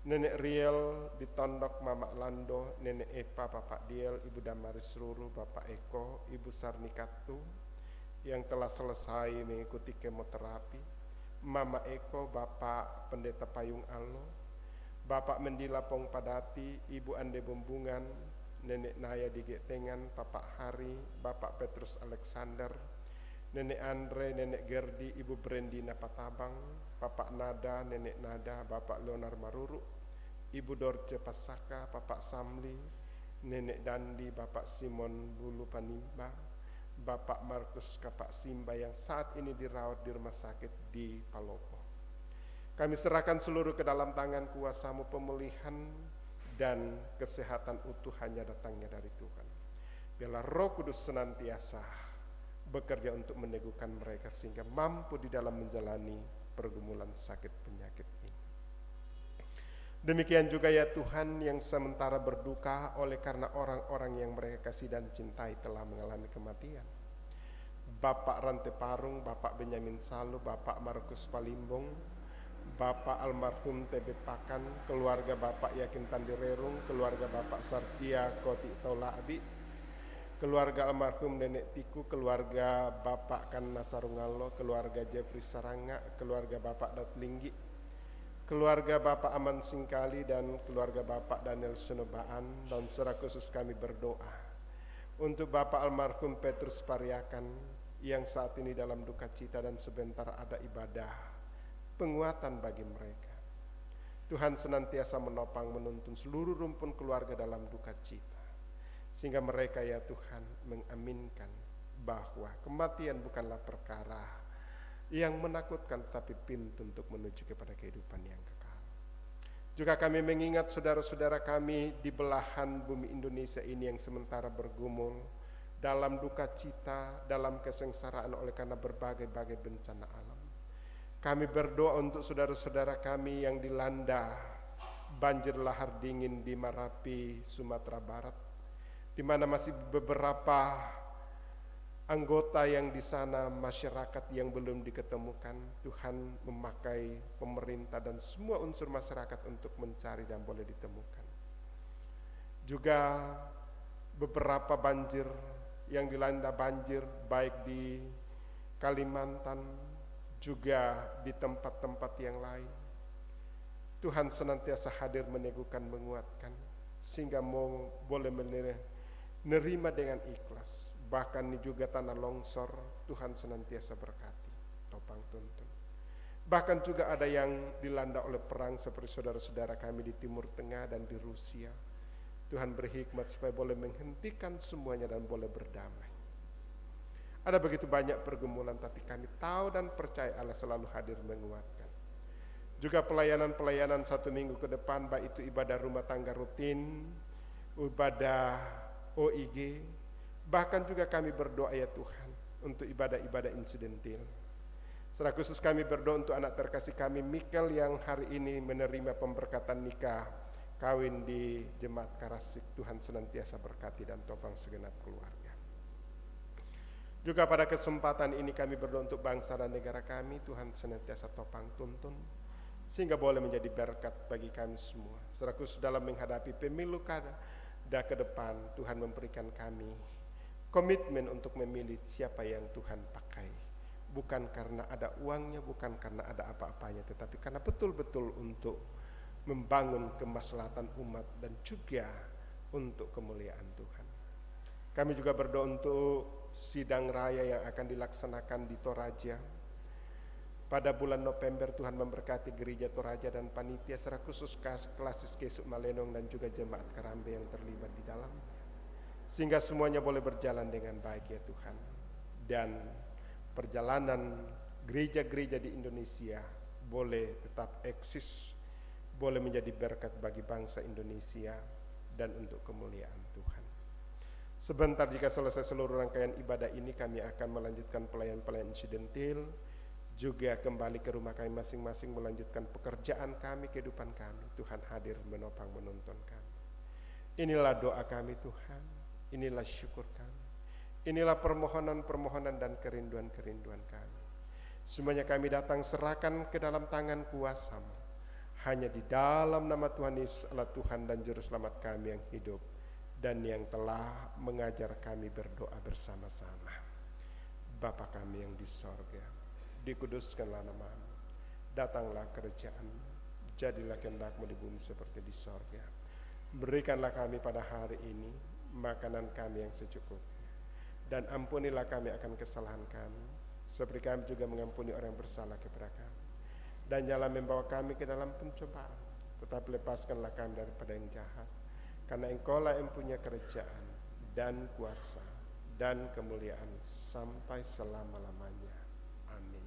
Nenek Riel di Tondok, Mama Lando, Nenek Epa, Bapak Diel, Ibu Damaris Ruru, Bapak Eko, Ibu Sarnikatu yang telah selesai mengikuti kemoterapi, Mama Eko, Bapak Pendeta Payung Alo, Bapak Mendila Pong Padati, Ibu Ande Bumbungan, Nenek Naya di Getengan, Bapak Hari, Bapak Petrus Alexander, Nenek Andre, Nenek Gerdi, Ibu Brendina Patabang, Bapak Nada, Nenek Nada, Bapak Leonar Maruru, Ibu Dorce Pasaka, Bapak Samli, Nenek Dandi, Bapak Simon Bulu Panimba, Bapak Markus Kapak Simba yang saat ini dirawat di rumah sakit di Palopo. Kami serahkan seluruh ke dalam tangan kuasa-Mu. Pemulihan dan kesehatan utuh hanya datangnya dari Tuhan. Biarlah Roh Kudus senantiasa bekerja untuk meneguhkan mereka sehingga mampu di dalam menjalani pergumulan sakit penyakit ini. Demikian juga ya Tuhan yang sementara berduka oleh karena orang-orang yang mereka kasih dan cintai telah mengalami kematian. Bapak Rante Parung, Bapak Benyamin Salu, Bapak Markus Palimbong, Bapak almarhum TB Pakan, keluarga Bapak Yakin Tandirerung, keluarga Bapak Sartia Koti Tola Abi, keluarga almarhum Nenek Tiku, keluarga Bapak Kan Nasarungalo, keluarga Jeffrey Saranga, keluarga Bapak Datlinggi, keluarga Bapak Aman Singkali, dan keluarga Bapak Daniel Sunobaan. Dan secara khusus kami berdoa untuk Bapak almarhum Petrus Pariakan yang saat ini dalam duka cita dan sebentar ada ibadah penguatan bagi mereka. Tuhan senantiasa menopang menuntun seluruh rumpun keluarga dalam duka cita, sehingga mereka ya Tuhan mengaminkan bahwa kematian bukanlah perkara yang menakutkan, tetapi pintu untuk menuju kepada kehidupan yang kekal. Juga kami mengingat saudara-saudara kami di belahan bumi Indonesia ini yang sementara bergumul dalam duka cita, dalam kesengsaraan oleh karena berbagai-bagai bencana alam. Kami berdoa untuk saudara-saudara kami yang dilanda banjir lahar dingin di Marapi, Sumatera Barat, di mana masih beberapa anggota yang di sana, masyarakat yang belum diketemukan. Tuhan memakai pemerintah dan semua unsur masyarakat untuk mencari dan boleh ditemukan. Juga beberapa banjir yang dilanda banjir baik di Kalimantan, juga di tempat-tempat yang lain. Tuhan senantiasa hadir meneguhkan, menguatkan, sehingga boleh menerima dengan ikhlas. Bahkan juga tanah longsor, Tuhan senantiasa berkati, topang tuntun. Bahkan juga ada yang dilanda oleh perang seperti saudara-saudara kami di Timur Tengah dan di Rusia. Tuhan berhikmat supaya boleh menghentikan semuanya dan boleh berdamai. Ada begitu banyak pergumulan, tapi kami tahu dan percaya Allah selalu hadir menguatkan. Juga pelayanan-pelayanan 1 minggu ke depan, baik itu ibadah rumah tangga rutin, ibadah OIG, bahkan juga kami berdoa ya Tuhan untuk ibadah-ibadah insidentil. Secara khusus kami berdoa untuk anak terkasih kami Mikel yang hari ini menerima pemberkatan nikah kawin di Jemaat Karasik. Tuhan senantiasa berkati dan topang segenap keluarga. Juga pada kesempatan ini kami berdoa untuk bangsa dan negara kami. Tuhan senantiasa topang tuntun sehingga boleh menjadi berkat bagi kami semua. Secara khusus dalam menghadapi pemilu kada ke depan, Tuhan memberikan kami komitmen untuk memilih siapa yang Tuhan pakai. Bukan karena ada uangnya, bukan karena ada apa-apanya, tetapi karena betul-betul untuk membangun kemaslahatan umat dan juga untuk kemuliaan Tuhan. Kami juga berdoa untuk sidang raya yang akan dilaksanakan di Toraja. Pada bulan November Tuhan memberkati gereja Toraja dan panitia secara khusus Klasis Kesuk Malenong dan juga Jemaat Karambe yang terlibat di dalamnya. Sehingga semuanya boleh berjalan dengan baik ya Tuhan. Dan perjalanan gereja-gereja di Indonesia boleh tetap eksis, boleh menjadi berkat bagi bangsa Indonesia dan untuk kemuliaan Tuhan. Sebentar jika selesai seluruh rangkaian ibadah ini, kami akan melanjutkan pelayan-pelayan insidentil juga kembali ke rumah kami masing-masing melanjutkan pekerjaan kami, kehidupan kami. Tuhan hadir menopang menuntun kami. Inilah doa kami Tuhan, inilah syukur kami, inilah permohonan-permohonan dan kerinduan-kerinduan kami. Semuanya kami datang serahkan ke dalam tangan kuasa-Mu. Hanya di dalam nama Tuhan Yesus adalah Tuhan dan Juru Selamat kami yang hidup dan yang telah mengajar kami berdoa bersama-sama. Bapa kami yang di sorga, dikuduskanlah nama-Mu, datanglah kerajaan-Mu, jadilah kehendak-Mu di bumi seperti di sorga. Berikanlah kami pada hari ini makanan kami yang secukupnya, dan ampunilah kami akan kesalahan kami, seperti kami juga mengampuni orang yang bersalah kepada kami. Dan janganlah membawa kami ke dalam pencobaan, tetapi lepaskanlah kami daripada yang jahat, karena Engkau-lah yang punya kerajaan dan kuasa dan kemuliaan sampai selama-lamanya. Amin.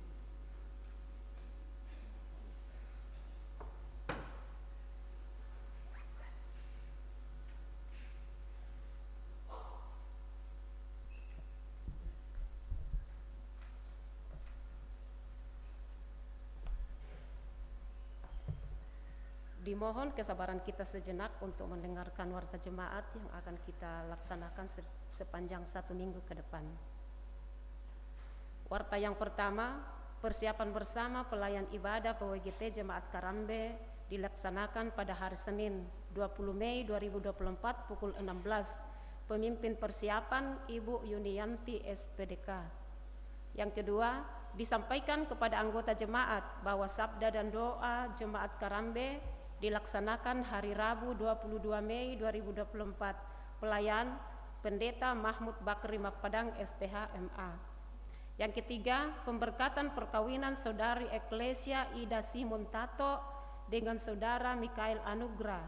Dimohon kesabaran kita sejenak untuk mendengarkan warta jemaat yang akan kita laksanakan sepanjang 1 minggu ke depan. Warta yang pertama, persiapan bersama pelayan ibadah PWGT Jemaat Karambe dilaksanakan pada hari Senin 20 Mei 2024 pukul 16. Pemimpin persiapan Ibu Yunianti SPDK. Yang kedua, disampaikan kepada anggota jemaat bahwa sabda dan doa Jemaat Karambe dilaksanakan hari Rabu 22 Mei 2024. Pelayan Pendeta Mahmud Bakri Padang STH MA. Yang ketiga, pemberkatan perkawinan Saudari Eklesia Ida Simon Tato dengan Saudara Mikael Anugrah,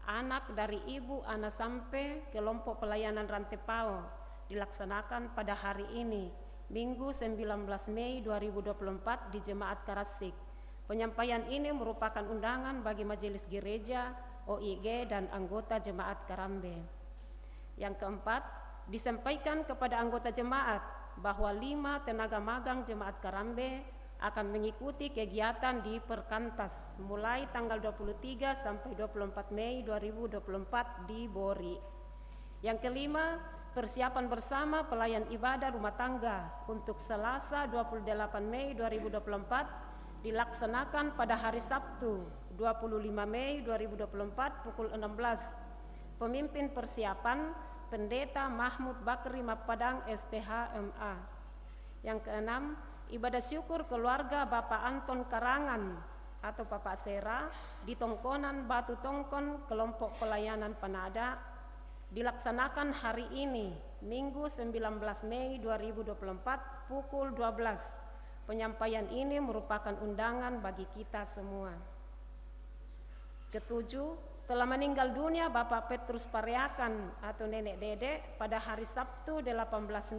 anak dari Ibu Ana Sampe, kelompok pelayanan Rantepao, dilaksanakan pada hari ini, Minggu 19 Mei 2024 di Jemaat Karasik. Penyampaian ini merupakan undangan bagi majelis gereja, OIG, dan anggota Jemaat Karambe. Yang keempat, disampaikan kepada anggota jemaat bahwa 5 tenaga magang Jemaat Karambe akan mengikuti kegiatan di Perkantas mulai tanggal 23 sampai 24 Mei 2024 di Bori. Yang kelima, persiapan bersama pelayan ibadah rumah tangga untuk Selasa 28 Mei 2024 dilaksanakan pada hari Sabtu 25 Mei 2024 pukul 16. Pemimpin persiapan Pendeta Mahmud Bakri Padang STH MA. Yang keenam, ibadah syukur keluarga Bapak Anton Karangan atau Bapak Sera di Tongkonan Batu Tongkon kelompok pelayanan Panada dilaksanakan hari ini, Minggu 19 Mei 2024 pukul 12. Penyampaian ini merupakan undangan bagi kita semua. Ketujuh, telah meninggal dunia Bapak Petrus Pareakan atau Nenek Dede pada hari Sabtu 18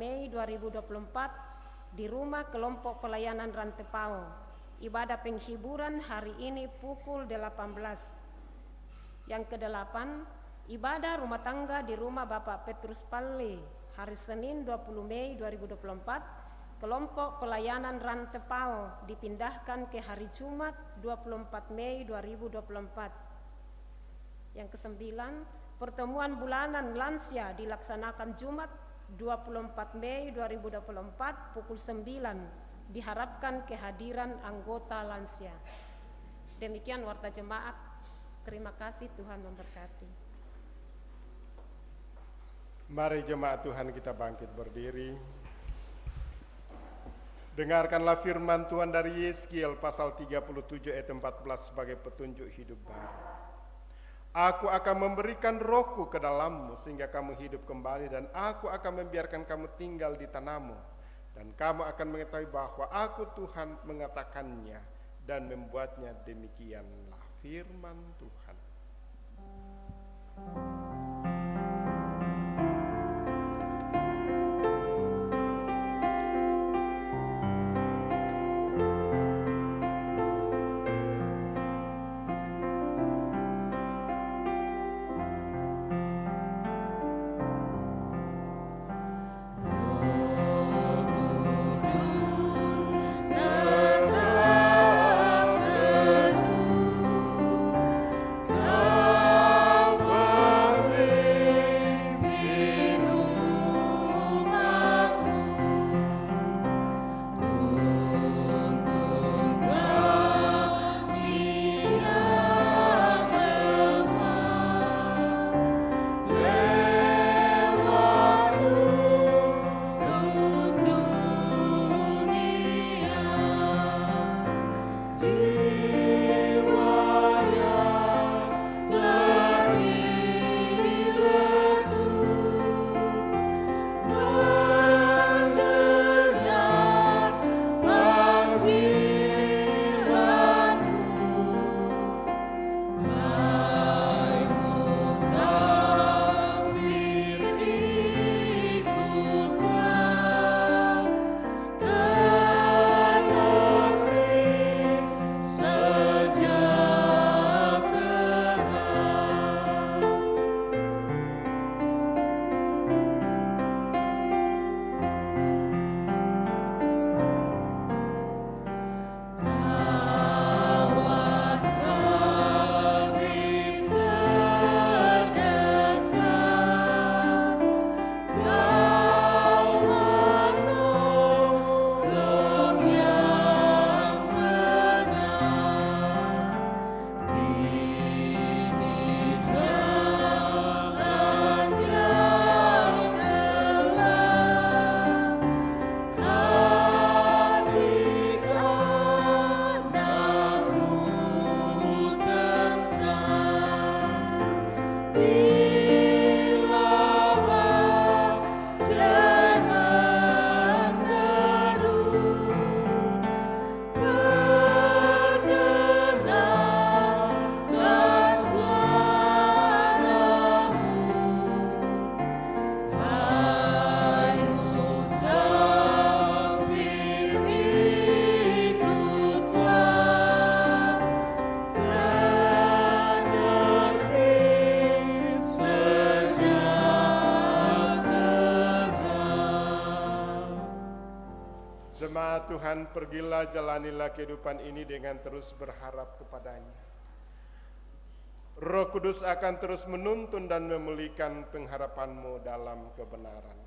Mei 2024 di rumah kelompok pelayanan Rantepao. Ibadah penghiburan hari ini pukul 18. Yang kedelapan, ibadah rumah tangga di rumah Bapak Petrus Palle hari Senin 20 Mei 2024. Kelompok pelayanan Rantepao dipindahkan ke hari Jumat 24 Mei 2024. Yang kesembilan, pertemuan bulanan lansia dilaksanakan Jumat 24 Mei 2024 pukul 9. Diharapkan kehadiran anggota lansia. Demikian warta jemaat. Terima kasih, Tuhan memberkati. Mari jemaat Tuhan kita bangkit berdiri. Dengarkanlah firman Tuhan dari Yeskiel pasal 37 ayat 14 sebagai petunjuk hidup baru. Aku akan memberikan rohku ke dalammu sehingga kamu hidup kembali, dan aku akan membiarkan kamu tinggal di tanahmu, dan kamu akan mengetahui bahwa aku Tuhan mengatakannya dan membuatnya. Demikianlah firman Tuhan. Roh Kudus, Jemaat Tuhan, pergilah jalanilah kehidupan ini dengan terus berharap kepadanya. Roh Kudus akan terus menuntun dan memulihkan pengharapanmu dalam kebenaran.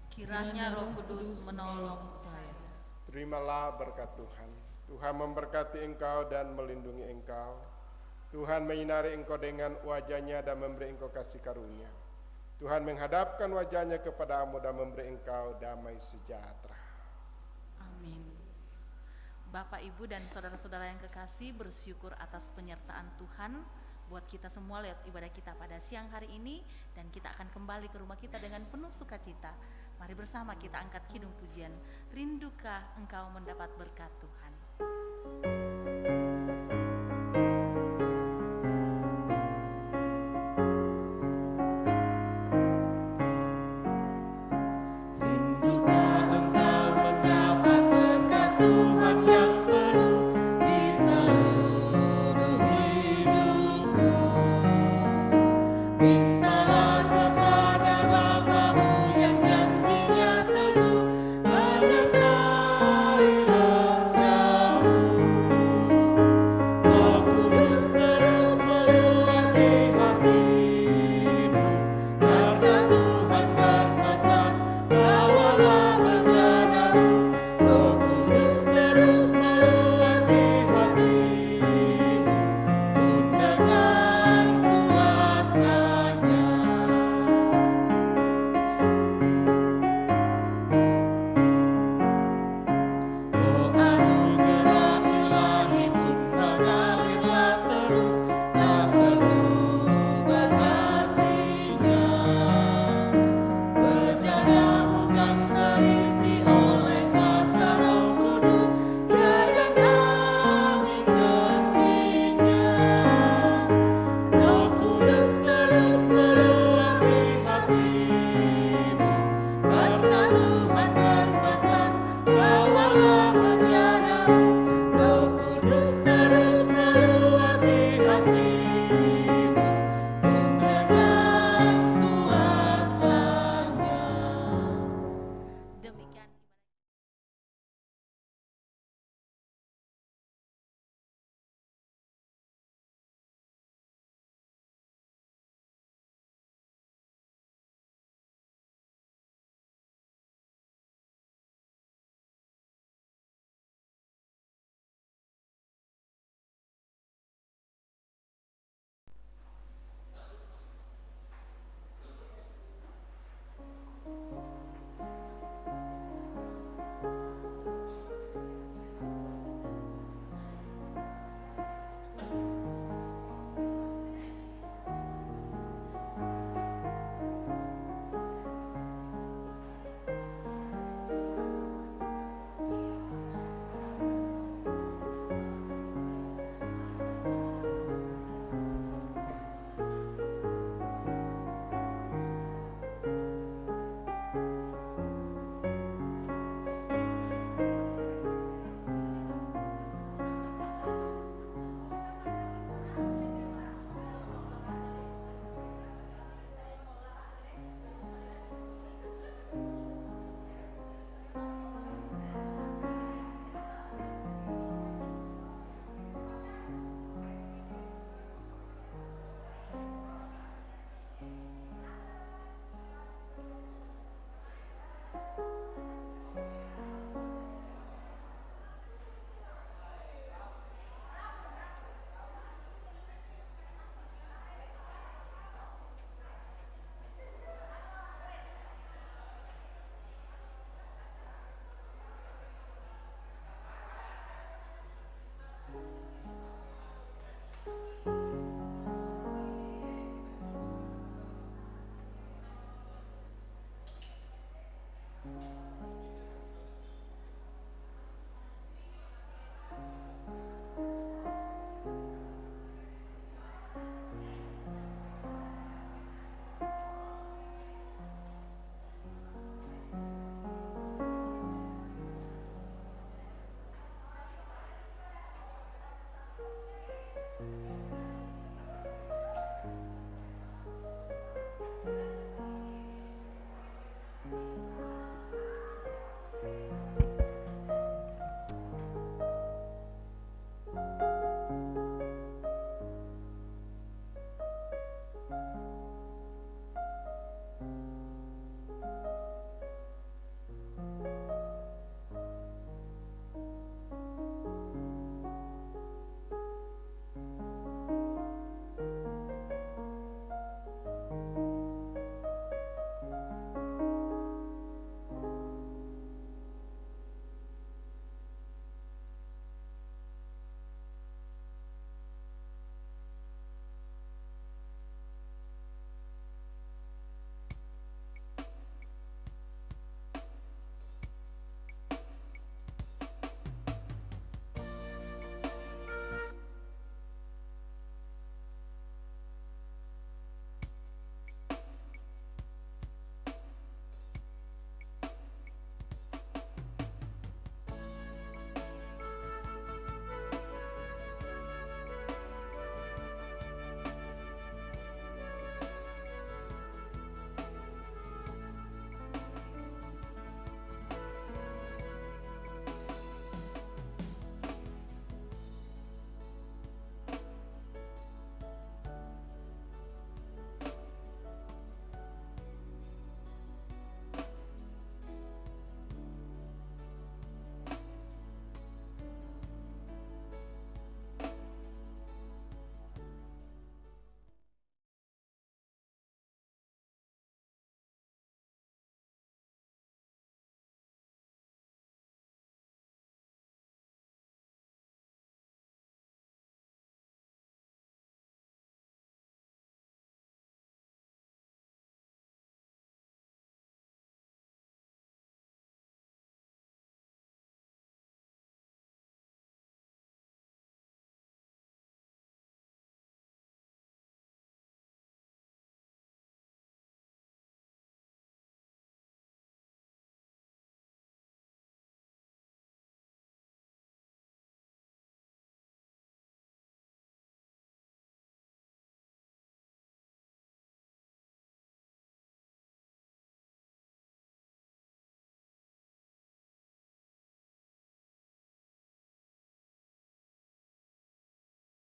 Kiranya Roh Kudus menolong saya. Terimalah berkat Tuhan. Tuhan memberkati engkau dan melindungi engkau. Tuhan menyinari engkau dengan wajah-Nya dan memberi engkau kasih karunia. Tuhan menghadapkan wajah-Nya kepadamu dan memberi engkau damai sejahtera. Amin. Bapak, Ibu, dan saudara-saudara yang kekasih, bersyukur atas penyertaan Tuhan buat kita semua lewat ibadah kita pada siang hari ini, dan kita akan kembali ke rumah kita dengan penuh sukacita. Mari bersama kita angkat kidung pujian, Rindukah Engkau mendapat berkat Tuhan.